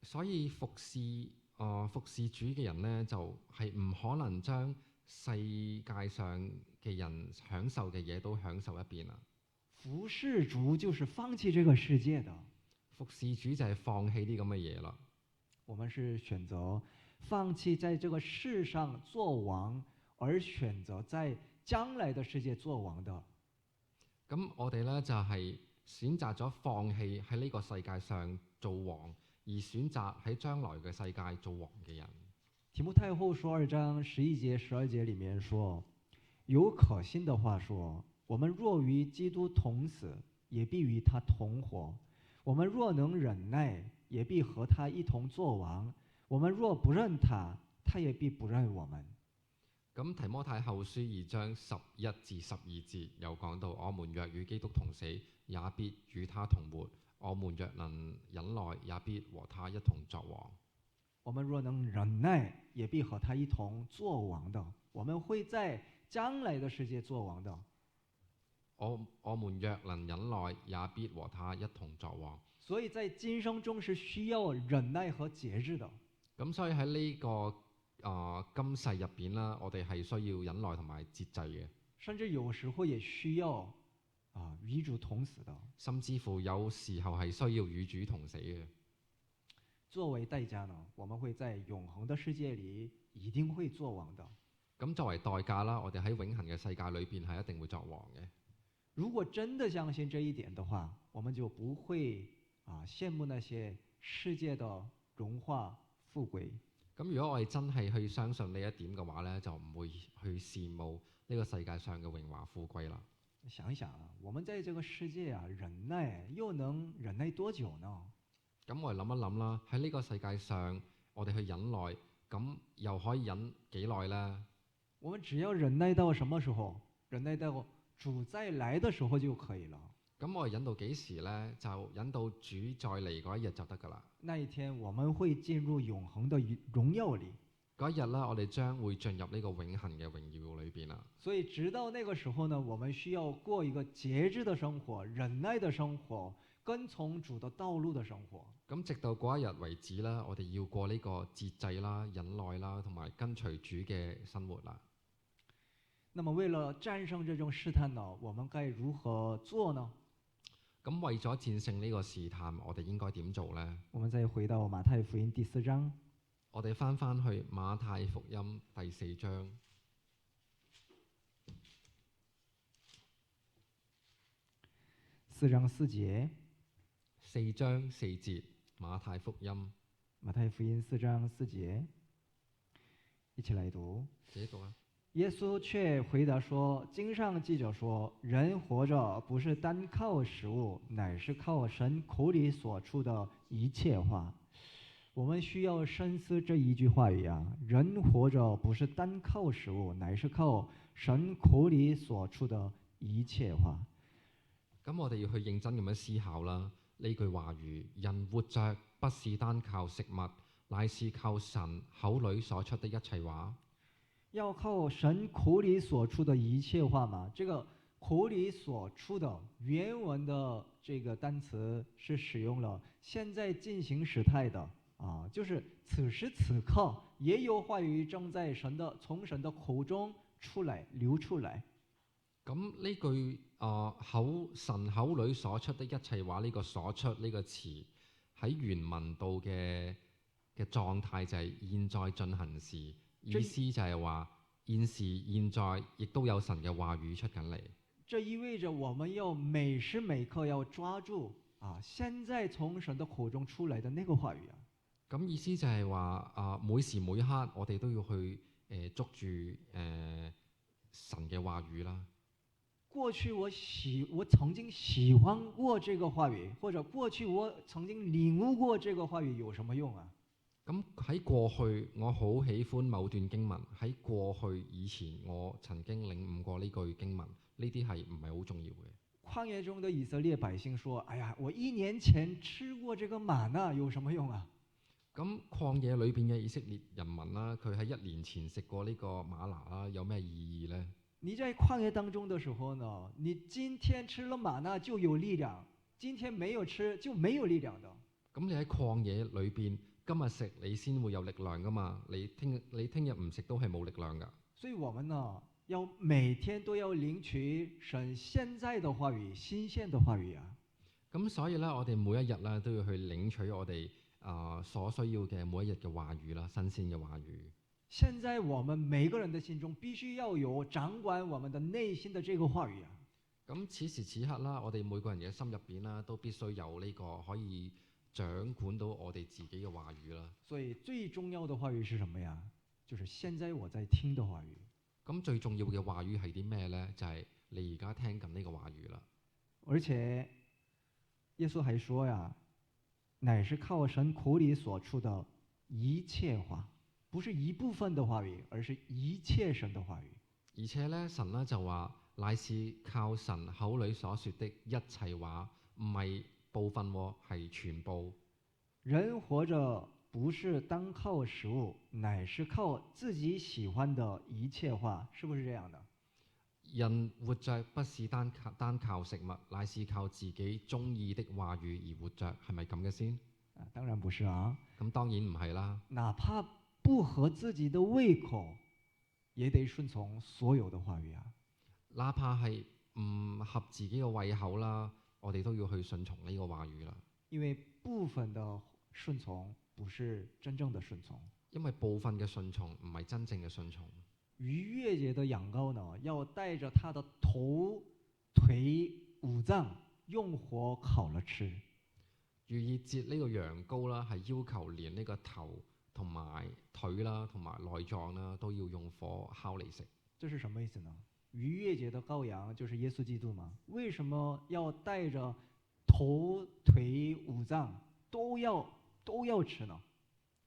所以服侍主嘅人呢，就係唔可能將世界上嘅人享受嘅嘢都享受一遍啦。服侍主就是放棄這個世界的。服侍主就係放棄啲咁嘅嘢啦。我們是選擇放棄在這個世上做王，而選擇在將來的世界做王的。咁我哋呢，就係選擇咗放棄喺呢個世界上做王，而選擇喺將來嘅世界做王嘅人。提摩太後書2章11節、12節裡面說，有可信的話說，我們若與基督同死，也必與他同活。我們若能忍耐，也必和他一同作王。我們若不認他，他也必不認我們。咁提摩太後書2章11至12節又講到，我們若與基督同死，也必與他同活；我們若能忍耐，也必和他一同作王。我們若能忍耐，也必和他一同作王的。我們會在將來的世界作王的。我們若能忍耐，也必和他一同作王。所以在今生中是需要忍耐和節制的。咁所以喺呢個今世入邊啦，我哋係需要忍耐同埋節制嘅。甚至有時候也需要與主同死的。甚至乎有時候係需要與主同死嘅。作為代價呢，我們會在永恆的世界裡一定會作王的。咁作為代價啦，我哋喺永恆嘅世界裏邊係一定會作王嘅。如果真的相信這一點的話，我們就不會羨慕那些世界的榮華富貴。咁如果我哋真係去相信呢一點嘅話呢，就唔會去羨慕呢個世界上嘅榮華富貴啦。想一想我們在這個世界忍耐，又能忍耐多久呢？咁我哋諗一諗啦，喺呢個世界上，我哋去忍耐，咁又可以忍幾耐呢？我們只要忍耐到什麼時候？忍耐到主再來的時候就可以了。咁我哋忍到幾時呢？就忍到主再嚟嗰一日就得㗎啦。那一天我們會進入永恆的榮耀裡。嗰一日呢，我哋將會進入呢個永恆嘅榮耀裏邊啦。所以直到那個時候呢，我們需要過一個節制的生活、忍耐的生活、跟從主的道路的生活。咁直到嗰一日為止啦，我哋要過呢個節制啦、忍耐啦，同埋跟隨主嘅生活啦。那麼為了戰勝這種試探呢，我們該如何做呢？咁為咗戰勝呢個試探，我哋應該點做呢？我們再回到馬太福音第4章。我哋翻去馬太福音第4章。4章4節。4章4節，馬太福音。馬太福音4章4節，一起來讀。幾讀啊？耶穌卻回答說：經上記着說，人活着不是單靠食物，乃是靠神口裡所出的一切話。我們需要深思這一句話語人活着不是單靠食物，乃是靠神口裡所出的一切話。咁我哋要去認真咁樣思考啦。呢句話語，人活着不是單靠食物，乃是靠神口裡所出的一切話。要靠神口裡所出的一切話嘛？這個口裡所出的原文的這個單詞是使用了現在進行時態的就是此時此刻也有話語正在從神的口中出來流出來。咁呢句神口裡所出的一切話，呢個所出呢個詞喺原文度嘅狀態就係現在進行時。意思就係話現時現在亦都有神嘅話語出緊嚟。這意味着我們要每時每刻要抓住現在從神的口中出來的那個話語咁意思就係話每時每刻我哋都要去捉住神嘅話語啦。過去我曾經喜歡過這個話語，或者過去我曾經領悟過這個話語，有什麼用啊？咁喺過去我好喜歡某段經文，喺過去以前我曾經領悟過呢句經文，呢啲係唔係好重要嘅？曠野中的以色列百姓說：哎呀，我1年前吃過這個瑪納，有什麼用啊？咁曠野裏邊嘅以色列人民啦，佢喺1年前食過呢個瑪拿啦，有咩意義呢？你在曠野當中的時候呢，你今天吃了瑪納就有力量，今天沒有吃就沒有力量的。咁你喺曠野裏邊，今日食你先會有力量噶嘛？你聽日唔食都係冇力量噶。所以我們呢，要每天都要領取神現在的話語、新鮮的話語啊。咁所以咧，我哋每一日咧都要去領取我哋所需要嘅每一日嘅話語啦，新鮮嘅話語。現在我們每個人的心中必須要有掌管我們的內心的這個話語啊。咁此時此刻啦，我哋每個人嘅心入邊啦，都必須有呢個可以掌管到我哋自己嘅話語啦。所以最重要的話語是什麼呀？就是現在我在聽的話語。咁最重要嘅話語係啲咩呢？就係你而家聽緊呢個話語啦。而且耶穌還說呀，乃是靠神口裡所出的一切話，不是一部分的話語，而是一切神的話語。而且咧，神咧就話，乃是靠神口裡所說的一切話，唔係部分喎，係全部。人活着不是單靠食物，乃是靠自己喜歡的一切話，是不是這樣的？人活着不是單靠食物，乃是靠自己中意的話語而活着，係咪咁嘅先？當然不是啊。咁當然唔係啦。哪怕不合自己的胃口，也得順從所有的話語啊。哪怕係唔合自己嘅胃口啦，我哋都要去順從呢個話語啦。因為部分的順從不是真正的順從。因為部分嘅順從唔係真正嘅順從。逾越節的羊羔呢，要帶着它的頭、腿、五臟，用火烤了吃。逾越節呢個羊羔啦，係要求連呢個頭同埋腿啦，同埋內臟啦，都要用火烤嚟食。這是什麼意思呢？逾越節的羔羊就是耶穌基督嘛？為什麼要帶着頭、腿、五臟都要吃呢？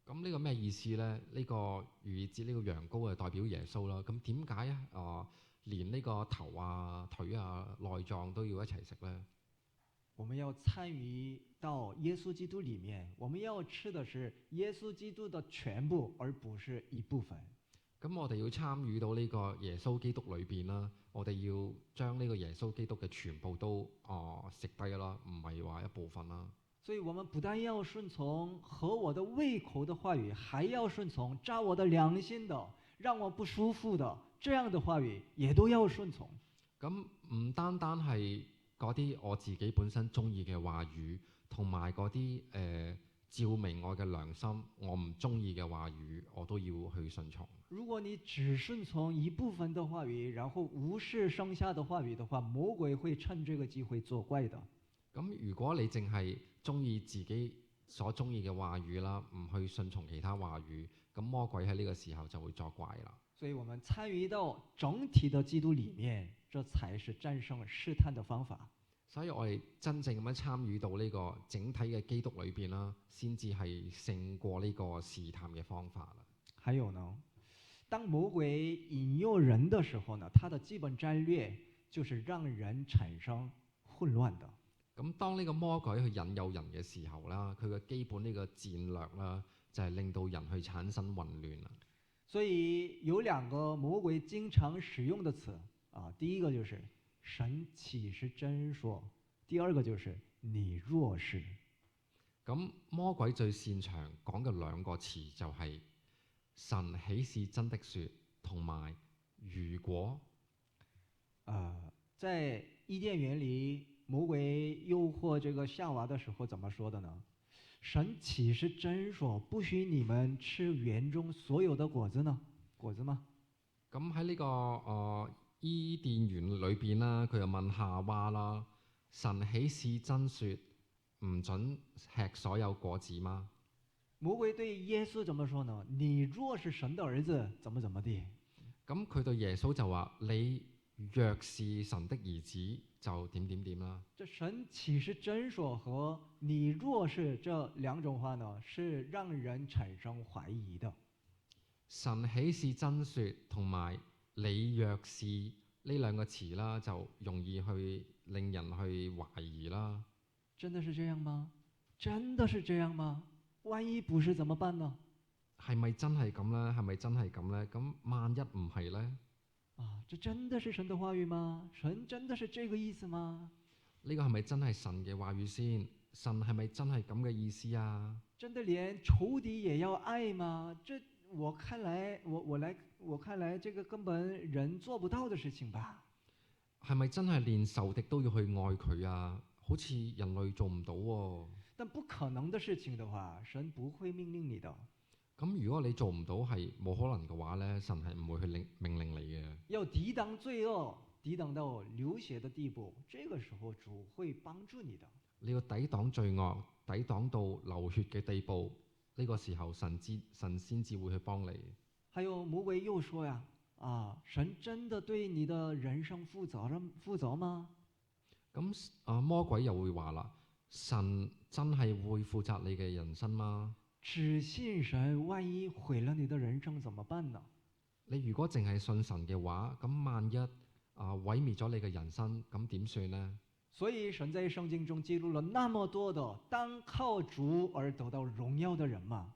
咁呢個咩意思呢？呢個逾越節呢個羊羔係代表耶穌啦。咁點解連呢個頭啊、腿啊、內臟都要一齊食呢？我們要參與到耶穌基督裡面，我們要吃的是耶穌基督的全部，而不是一部分。咁我哋要參與到呢個耶穌基督裏邊啦，我哋要將呢個耶穌基督嘅全部都食低啦，唔係話一部分啦。所以我們不但要順從合我的胃口的話語，還要順從扎我的良心的，讓我不舒服的這樣的話語，也都要順從。咁唔單單係嗰啲我自己本身中意嘅話語，同埋嗰啲照明我嘅良心，我唔中意嘅話語，我都要去順從。如果你只順從一部分的話語，然後無視剩下的話語的話，魔鬼會趁這個機會作怪的。咁如果你淨係中意自己所中意嘅話語啦，唔去順從其他話語，咁魔鬼喺呢個時候就會作怪啦。所以我們參與到整體的基督裡面，這才是戰勝試探的方法。所以我哋真正咁樣參與到呢個整體嘅基督裏邊啦，先至係勝過呢個試探嘅方法啦。還有呢，當魔鬼引誘人的時候呢，他的基本戰略就是讓人產生混亂的。咁當呢個魔鬼去引誘人嘅時候啦，佢嘅基本呢個戰略啦，就係令到人去產生混亂啦。所以有兩個魔鬼經常使用的詞啊，第一個就是神豈是真說，第二個就是你若是。咁魔鬼最擅長講嘅兩個詞就係神豈是真的說，同埋如果。在伊甸園裡，魔鬼誘惑這個夏娃的時候，怎麼說的呢？神豈是真說不許你們吃園中所有的果子呢？果子嗎？咁喺呢個伊甸園裏邊啦，佢又問夏娃啦：神豈是真說唔准吃所有果子嗎？魔鬼對耶穌怎麼說呢？你若是神的兒子，怎麼地？咁佢對耶穌就話：你若是神的兒子，就點點點啦。這神豈是真說和你若是這兩種話呢，是讓人產生懷疑的。神豈是真說同埋你若是呢兩個詞啦，就容易去令人去懷疑啦。真的是這樣嗎？真的是這樣嗎？萬一不是怎麼辦呢？係咪真係咁呢？係咪真係咁呢？咁萬一唔係呢？這真的是神的話語嗎？神真的是這個意思嗎？呢個係咪真係神嘅話語先？神係咪真係咁嘅意思啊？真的連仇敵也要愛嗎？這我看來這個根本人做不到的事情吧？係咪真係連仇敵都要去愛佢啊？好似人類做唔到喎。但不可能的事情的話，神不會命令你的。咁如果你做唔到係冇可能嘅話呢，神係唔會去命令你嘅。要抵擋罪惡，抵擋到流血的地步，這個時候主會幫助你的。你要抵擋罪惡，抵擋到流血嘅地步，呢個時候神先至會去幫你。還有魔鬼又說呀，神真的對你的人生負責嗎？咁魔鬼又會話啦，神真係會負責你嘅人生嗎？只信神，萬一毀了你的人生怎麼辦呢？你如果淨係信神嘅話，咁萬一毀滅咗你嘅人生，咁點算呢？所以神在聖經中記錄了那麼多的單靠主而得到榮耀的人嘛。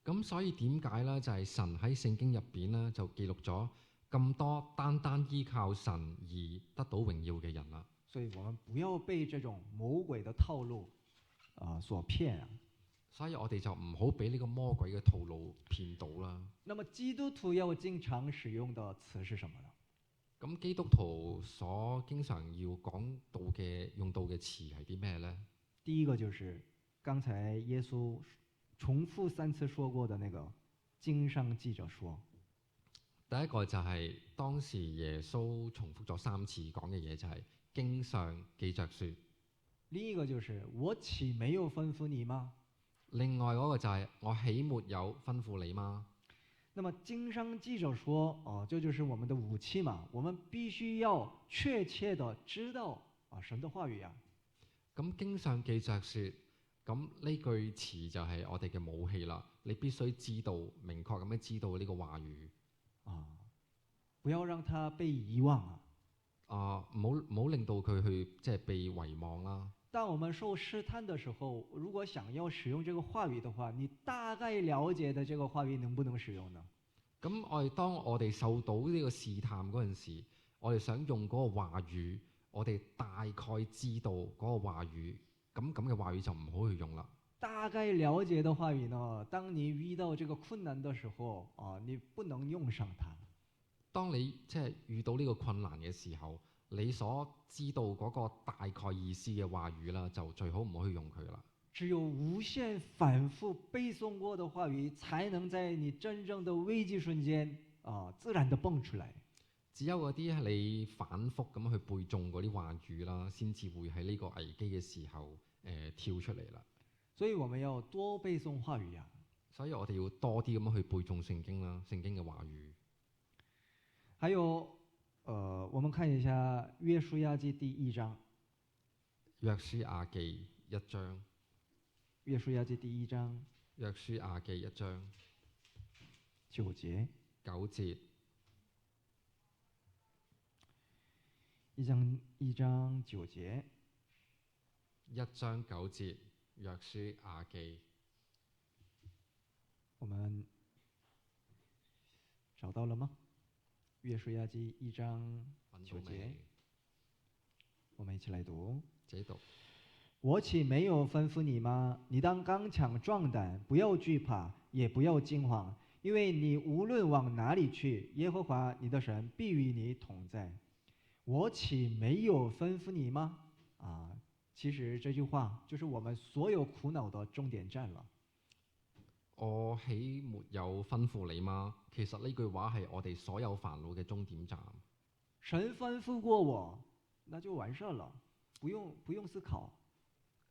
咁所以點解呢？就係神喺聖經入邊呢，就記錄咗咁多單依靠神而得到榮耀嘅人啦。所以我們不要被這種魔鬼的套路所騙啊。所以我哋就唔好俾呢個魔鬼嘅套路騙到啦。那麼基督徒要經常使用的詞是什麼呢？咁基督徒所經常要講到嘅用到嘅詞係啲咩呢？第一個就是剛才耶穌重複3次說過的那個經上記着說。第一個就係當時耶穌重複咗3次講嘅嘢，就係經上記着說。另一個就是我豈沒有吩咐你嗎？另外嗰個就係我豈沒有吩咐你嗎？那麼經上記着說，這就是我們的武器嘛，我們必須要確切的知道神的話語啊。咁經上記着說，咁呢句詞就係我哋嘅武器啦。你必須知道，明確咁樣知道呢個話語不要讓它被遺忘啊。唔好令到佢去即係被遺忘啦。當我們受試探的時候，如果想要使用這個話語的話，你大概了解的這個話語能不能使用呢？咁當我哋受到呢個試探嗰陣時，我哋想用嗰個話語，我哋大概知道嗰個話語，咁嘅話語就唔好去用啦。大概了解的話語呢，當你遇到這個困難的時候你不能用上它。當你即係遇到呢個困難嘅時候，你所知道嗰個大概意思嘅話語啦，就最好唔好去用佢啦。只有無限反覆背誦過的話語，才能在你真正的危機瞬間自然地蹦出來。只有嗰啲係你反覆咁去背誦嗰啲話語啦，先至會喺呢個危機嘅時候跳出嚟啦。所以我們要多背誦話語啊。所以我哋要多啲咁樣去背誦聖經啦，聖經嘅話語。還有我們看一下約書亞記第1章。約書亞記1章。約書亞記第1章。約書亞記1章9節。9節。1章9節。1章9節。約書亞記。我們找到了嗎？約書亞記1章9節，我們一起來讀。我豈沒有吩咐你嗎？你當剛強壯膽，不要懼怕，也不要驚慌，因為你無論往哪裡去，耶和華你的神必與你同在。我豈沒有吩咐你嗎？其實這句話就是我們所有苦惱的終點站了。我豈沒有吩咐你嗎？其實呢句話係我哋所有煩惱嘅終點站。神吩咐過我，那就完事了，不用思考。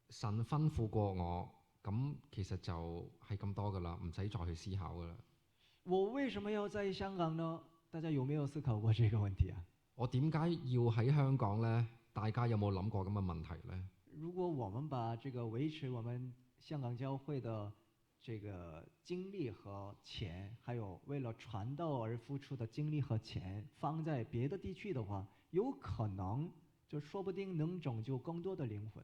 神吩咐過我，咁其實就係咁多噶啦，唔使再去思考噶啦。我為什麼要在香港呢？大家有沒有思考過這個問題啊？我點解要喺香港呢？大家有冇諗過咁嘅問題呢？如果我們把這個維持我們香港教會的這個精力和錢，還有為了傳道而付出的精力和錢放在別的地區的話，有可能就說不定能拯救更多的靈魂。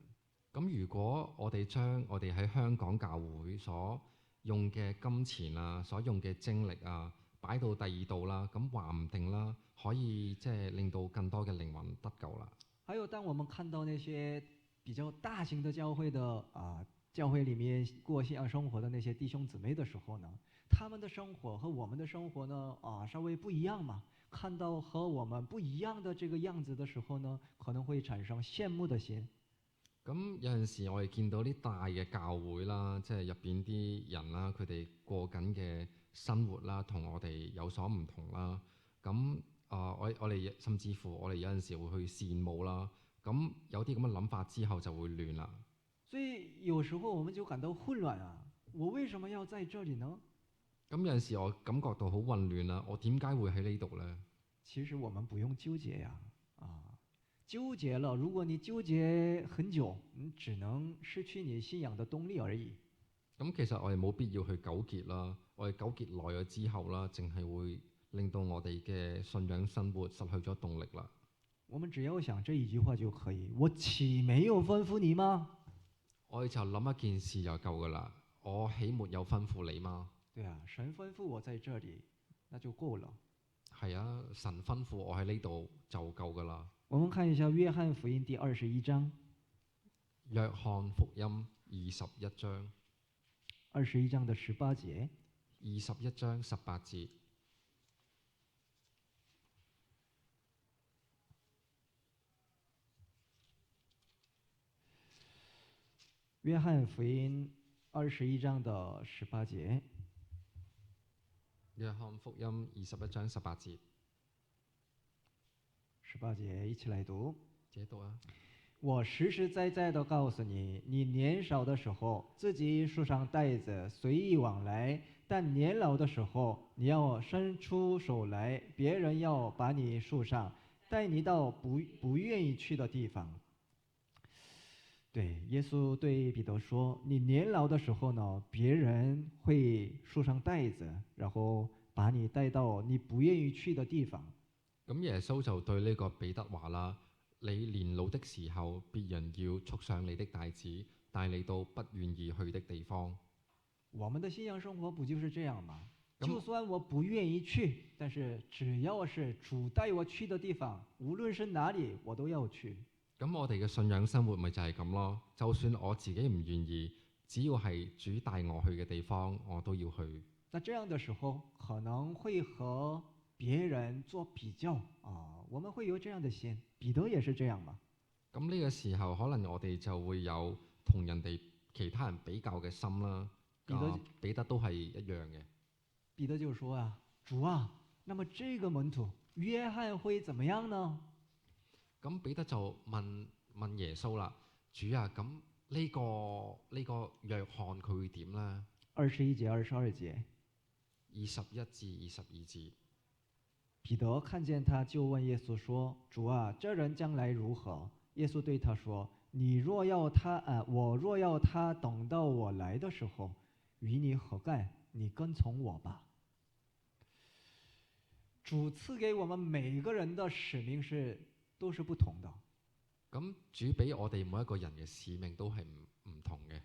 咁如果我哋將我哋喺香港教會所用嘅金錢啊，所用嘅精力啊，擺到第二度啦，咁話唔定啦，可以即係令到更多嘅靈魂得救啦。還有當我們看到那些比較大型的教會的教会里面过信仰生活的那些弟兄姊妹的时候呢，他们的生活和我们的生活呢稍微不一样嘛。看到和我們不一樣的這個樣子的時候呢，可能會產生羨慕的心。咁有陣時我哋見到啲大嘅教會啦，即係入邊啲人啦，佢哋過緊嘅生活啦，同我哋有所唔同啦。咁我哋甚至乎我哋有陣時會去羨慕啦。咁有啲咁嘅諗法之後就會亂啦。所以有時候我們就感到混亂啊！我為什麼要在這裡呢？咁有陣時我感覺到好混亂啦，我點解會喺呢度呢？其實我們不用糾結呀，糾結了，如果你糾結很久，你只能失去你信仰的動力而已。咁其實我哋冇必要去糾結啦，我哋糾結耐咗之後啦，淨係會令到我哋嘅信仰生活失去咗動力啦。我們只要想這一句話就可以：我豈沒有吩咐你嗎？我哋就諗一件事就夠噶啦，我豈沒有吩咐你嗎？對啊，神吩咐我在這裡，那就夠了。係啊，神吩咐我喺呢度就夠噶啦。我們看一下約翰福音第21章。約翰福音21章。21章的18節。21章18節。約翰福音21章的18節。約翰福音21章18節。18節一起來讀。自己讀啊。我實實在在地告訴你，你年少的時候自己束上帶子隨意往來，但年老的時候你要伸出手來，別人要把你束上，帶你到不願意去的地方。對，耶穌對彼得說，你年老的時候呢，別人會束上帶子，然後把你帶到你不願意去的地方。咁耶穌就對呢個彼得話啦，你年老的時候，別人要束上你的帶子，帶你到不願意去的地方。我們的信仰生活不就是這樣嗎？就算我不願意去，但是只要是主帶我去的地方，無論是哪裡，我都要去。咁我哋嘅信仰生活咪就係咁咯。就算我自己唔願意，只要係主帶我去嘅地方，我都要去。那這樣的時候，可能會和別人做比較我們會有這樣的心。彼得也是這樣嘛。咁呢個時候，可能我哋就會有同人哋其他人比較嘅心啦。彼得都係一樣嘅。彼得就說啊，主啊，那麼這個門徒約翰會怎麼樣呢？咁彼得就問耶穌啦，主啊，咁呢個約翰佢會點呢？21節、22節。21至22節。彼得看見他，就問耶穌說：主啊，這人將來如何？耶穌對他說：我若要他等到我來的時候，與你何干？你跟從我吧。主賜給我們每個人的使命都是不同的。咁主俾我哋每一個人嘅使命都係唔同嘅。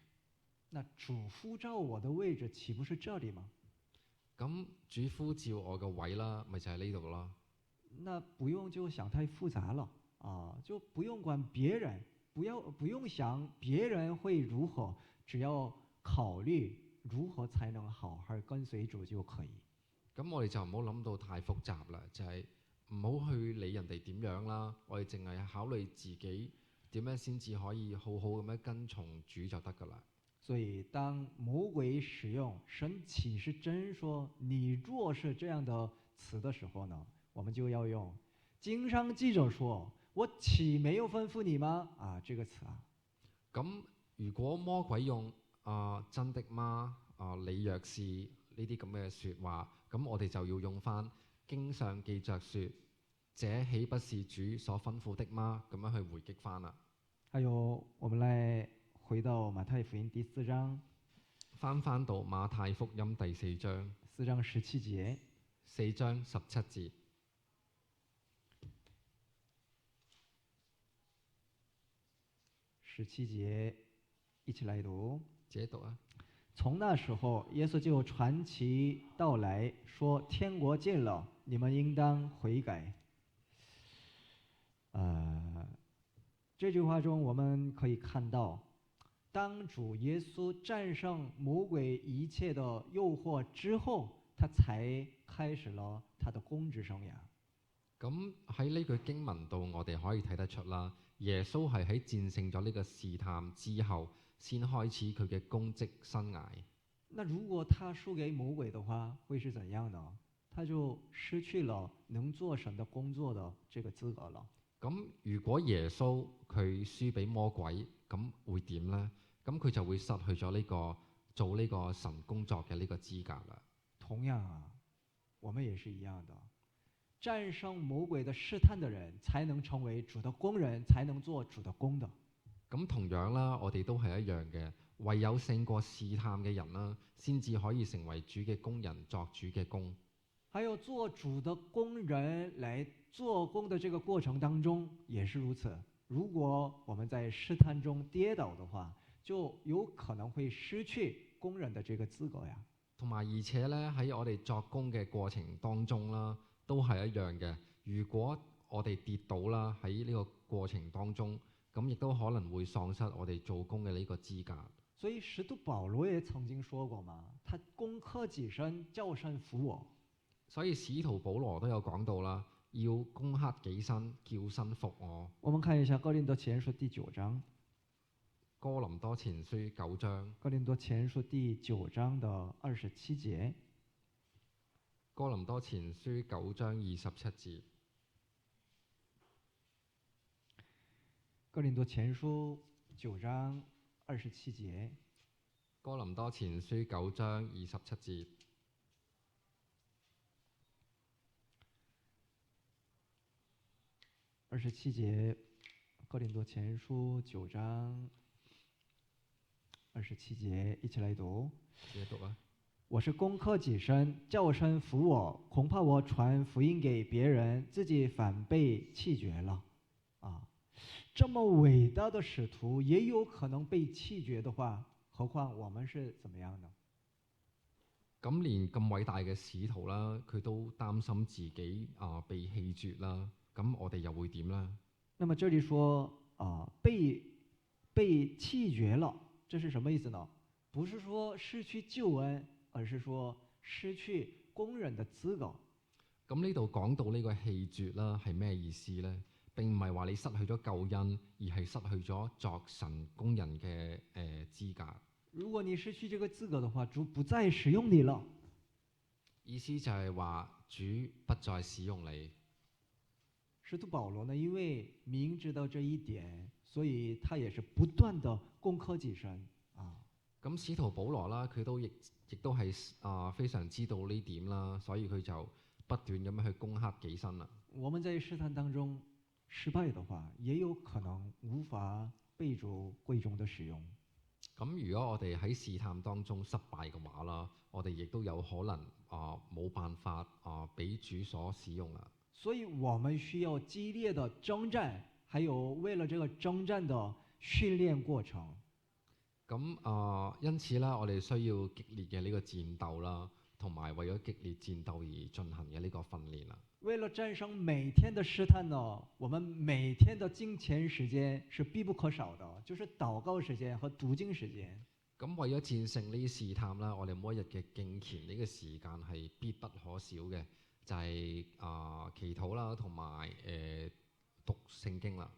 那主呼召我的位置，豈不是這裡嗎？咁主呼召我嘅位啦，咪就係呢度啦。那不用就想太複雜了就不用管別人，不用想別人會如何，只要考慮如何才能好好跟隨主就可以。咁我哋就唔好諗到太複雜啦，就係唔好去理人哋點樣啦，我哋淨係考慮自己點樣先至可以好好咁樣跟從主就得噶啦。所以當魔鬼使用神豈是真說你若是這樣的詞的時候呢，我們就要用經上記着說我豈沒有吩咐你嗎？這個詞咁如果魔鬼用真的嗎？你若是呢啲咁嘅説話，咁我哋就要用翻經上記着說，這豈不是主所吩咐的嗎？咁樣去回擊翻啦。還有我們來回到馬太福音第4章，翻到馬太福音第4章4章17節，4章17節，17節一起來讀。自己讀啊。從那時候，耶穌就傳其道來說：天國近了，你們應當悔改。這句話中我們可以看到，当主耶稣战胜魔鬼一切的诱惑之後，他才開始了他的公職生涯。咁喺呢句經文度，我哋可以睇得出啦，耶穌係喺戰勝咗呢個試探之後，先開始佢嘅公職生涯。那如果他輸給魔鬼的話，會是怎樣呢？他就失去了能做神的工作的這個資格了。咁如果耶穌佢輸俾魔鬼，咁會點呢？咁佢就會失去咗呢個做呢個神工作嘅呢個資格啦。同樣啊，我們也是一樣的。戰勝魔鬼的試探的人，才能成為主的工人，才能做主的工的。咁同樣啦，我哋都係一樣嘅，唯有勝過試探嘅人啦，先至可以成為主嘅工人，作主嘅工。還有做主的工人來做工的這個過程當中，也是如此。如果我們在試探中跌倒的話，就有可能會失去工人的這個資格呀。同埋而且咧，喺我哋作工嘅過程當中啦，都係一樣嘅。如果我哋跌倒啦，喺呢個過程當中，咁亦都可能會喪失我哋做工嘅呢個資格。所以使徒保羅也曾經說過嘛，他攻克己身，叫神服我。所以使徒保羅都有講到啦，要攻克己身，叫身服我。我們看一下哥林多前書第9章。哥林多前書9章。哥林多前書第9章的27節。哥林多前書9章27節。哥林多前書9章27節。哥林多前書9章27節。27節，哥林多前書9章27節，一起來讀。一起讀啊！我是攻克己身，叫身服我，恐怕我傳福音給別人，自己反被棄絕了。啊，這麼偉大的使徒也有可能被棄絕的話，何況我們是怎麼樣呢？咁連咁偉大嘅使徒啦，佢都擔心自己被棄絕啦。咁我哋又會點呢？那麼這裡說被棄絕了，這是什麼意思呢？不是說失去救恩，而是說失去工人的資格。咁呢度講到呢個棄絕啦，係咩意思呢？並唔係話你失去咗救恩，而係失去咗作神工人嘅資格。如果你失去這個資格的話，主不再使用你了。意思就係話主不再使用你。使徒保羅呢，因為明知道這一點，所以他也是不斷地攻克己身啊。咁使徒保羅啦，佢都亦都係非常知道呢點啦，所以佢就不斷咁樣去攻克己身啦。我們在試探當中失敗的話，也有可能無法被主貴重的使用。咁如果我哋喺試探當中失敗嘅話啦，我哋亦都有可能冇辦法俾主所使用啦。所以我們需要激烈的征戰，還有為了這個征戰的訓練過程。咁因此啦，我哋需要激烈嘅呢個戰鬥啦，同埋為咗激烈戰鬥而進行嘅呢個訓練啦。為了戰勝每天的試探呢，我們每天的敬虔時間是必不可少的，就是禱告時間和讀經時間。咁為咗戰勝呢啲試探啦，我哋每一日嘅敬虔呢個時間係必不可少嘅。就係祈禱啦，同埋讀聖經啦。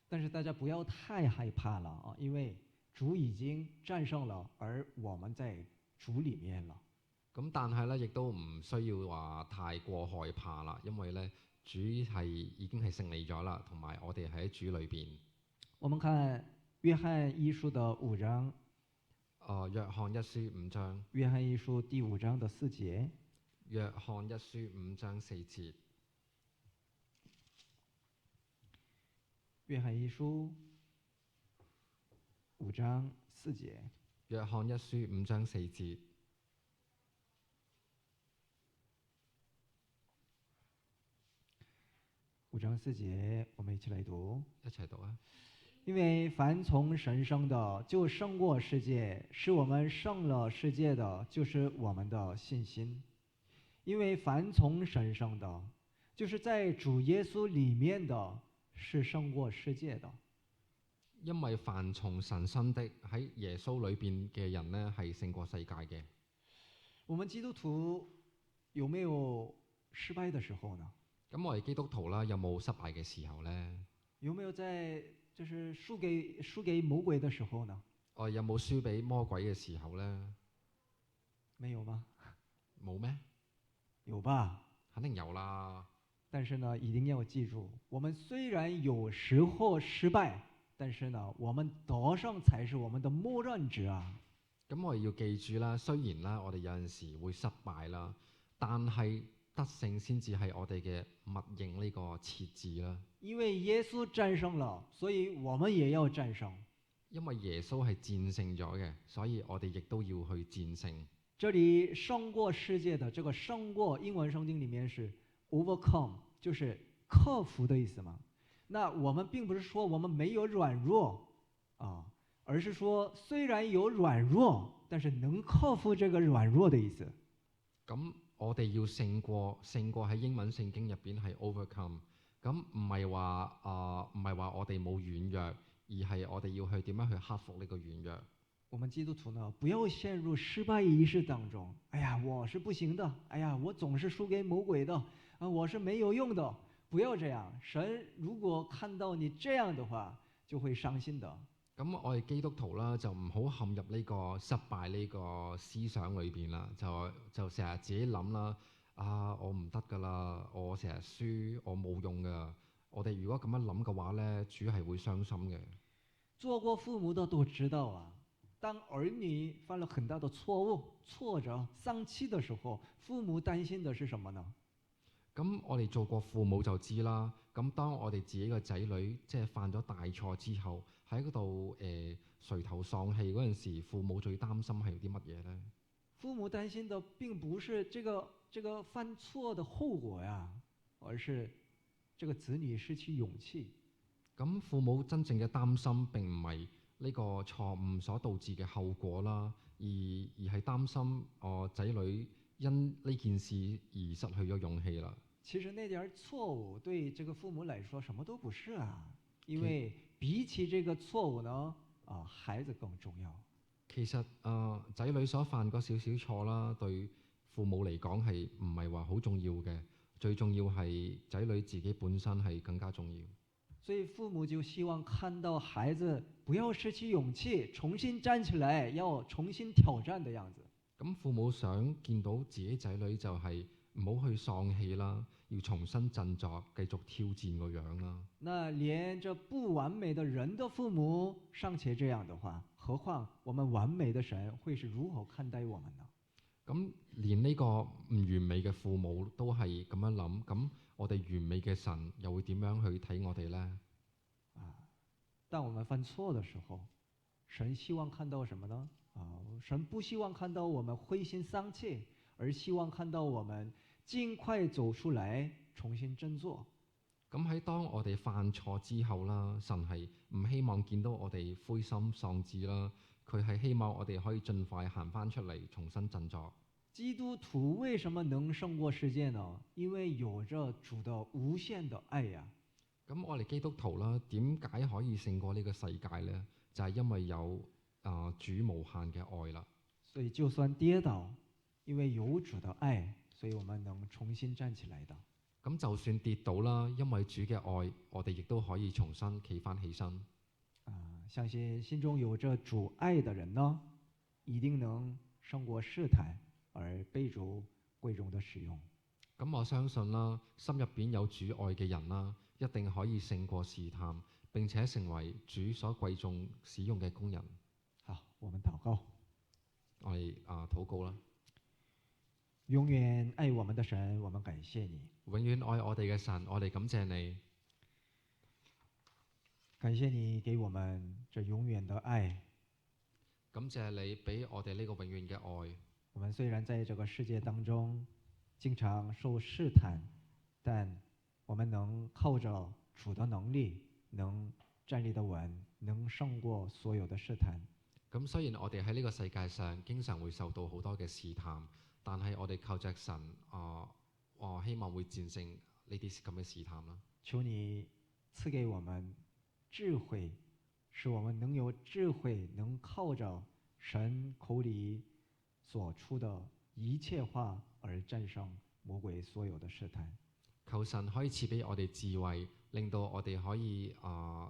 但是大家不要太害怕了啊，因為主已經戰勝了，而我們在主裡面了。咁但係咧，亦都唔需要話太過害怕啦，因為咧主已經係勝利咗啦，同埋我哋喺主裏邊。我們看約翰一書的5章。約翰一書5章。約翰一書第5章的4節。約翰一書5章4節。約翰一書5章4節。約翰一書5章4節。5章4節，我們一起來讀。一齊讀啊！因為凡從神生的，就勝過世界；使我們勝了世界的，就是我們的信心。因為凡從神生的，就是在主耶穌裡面的，是勝過世界的。因為凡從神生的喺耶穌裏邊嘅人呢，係勝過世界嘅。我們基督徒有沒有失敗的時候呢？咁我哋基督徒啦，有冇失敗嘅時候呢？有沒有在就是輸給魔鬼的時候呢？我哋有冇輸俾魔鬼嘅時候呢？沒有嗎？冇咩？有吧？肯定有啦。但是呢，一定要記住，我們雖然有時候失敗，但是呢，我們得勝才是我們的默認值啊。咁我哋要記住啦，雖然啦，我哋有陣時會失敗啦，但係得勝先至係我哋嘅默認呢個設置啦。因為耶穌戰勝了，所以我們也要戰勝。因為耶穌係戰勝咗嘅，所以我哋亦都要去戰勝。這裡勝過世界的這個勝過，英文聖經裡面是 overcome，就是克服的意思嘛。那我們並不是說我們沒有軟弱啊，而是說雖然有軟弱，但是能克服這個軟弱的意思。咁我哋要勝過喺英文聖經入邊係 overcome。咁唔係話我哋冇軟弱，而係我哋要去點樣去克服呢個軟弱。我們基督徒呢，不要陷入失敗意識當中。哎呀，我是不行的，哎呀，我總是輸給魔鬼的，我是沒有用的。不要這樣，神如果看到你這樣的話，就會傷心的。咁我哋基督徒啦，就唔好陷入呢個失敗呢個思想裏邊啦，就成日自己諗啦，我唔得噶啦，我成日輸，我冇用噶。我哋如果咁樣諗嘅話呢，主係會傷心嘅。做過父母的都知道啊，當兒女犯了很大的錯誤、挫折、喪氣的時候，父母擔心的是什麼呢？咁我哋做過父母就知啦。咁當我哋自己嘅仔女即係犯咗大錯之後，喺嗰度垂頭喪氣嗰陣時，父母最擔心係啲乜嘢呢？父母擔心的並不是這個犯錯的後果呀，而是這個子女失去勇氣。咁父母真正嘅擔心並唔係呢個錯誤所導致嘅後果啦，而係擔心我仔女因呢件事而失去咗勇氣啦。其實那點錯誤對這個父母來說什麼都不是啊，因為比起這個錯誤呢，孩子更重要。其實仔女所犯個少少錯啦，對父母嚟講係唔係話好重要嘅，最重要係仔女自己本身係更加重要。所以父母就希望看到孩子不要失去勇氣，重新站起來，要重新挑戰的樣子。咁父母想見到自己仔女就係唔好去喪氣啦，要重新振作，繼續挑戰個樣啦。那連這不完美的人的父母尚且這樣的話，何況我們完美的神會是如何看待我們呢？咁連呢個唔完美嘅父母都係咁樣諗，咁我哋完美嘅神又會點樣去睇我哋呢？當我們犯錯的時候，神希望看到什麼呢？神不希望看到我們灰心喪氣，而希望看到我們盡快走出來，重新振作。咁喺當我哋犯錯之後啦，神係唔希望見到我哋灰心喪志啦，佢係希望我哋可以盡快行翻出嚟，重新振作。基督徒為什麼能勝過世界呢？因為有着主的無限的愛呀。咁我哋基督徒啦，點解可以勝過呢個世界呢？就係因為有主無限嘅愛啦。所以就算跌倒，因為有主的愛，所以我們能重新站起來的。咁就算跌倒啦，因為主嘅愛，我哋亦都可以重新企翻起身。相信心中有着主愛的人呢，一定能勝過試探，而被主貴重的使用。咁我相信啦，心入邊有主愛嘅人啦，一定可以勝過試探，並且成為主所貴重使用嘅工人。好，我們禱告。我哋禱告啦。永遠愛我們的神，我們感謝你。永遠愛我哋嘅神，我哋感謝你。感謝你給我們這永遠的愛。感謝你俾我哋呢個永遠嘅愛。我們雖然在這個世界當中經常受試探，但我們能靠着主的能力，能站立得穩，能勝過所有的試探。咁雖然我哋喺呢個世界上經常會受到好多嘅試探，但係我哋靠着神，希望會戰勝呢啲咁嘅試探啦。求你賜給我們智慧，使我们能有智慧，能靠着神口里所出的一切話而戰勝魔鬼所有的試探。求神可以賜俾我哋智慧，令到我哋可以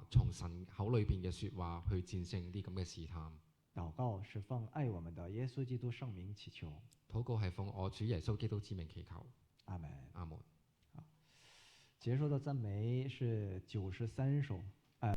從神口裏邊嘅説話去戰勝啲咁嘅試探。禱告是奉愛我們的耶穌基督聖名祈求。禱告係奉我主耶穌基督之名祈求。阿門。阿門。結束的讚美是93首。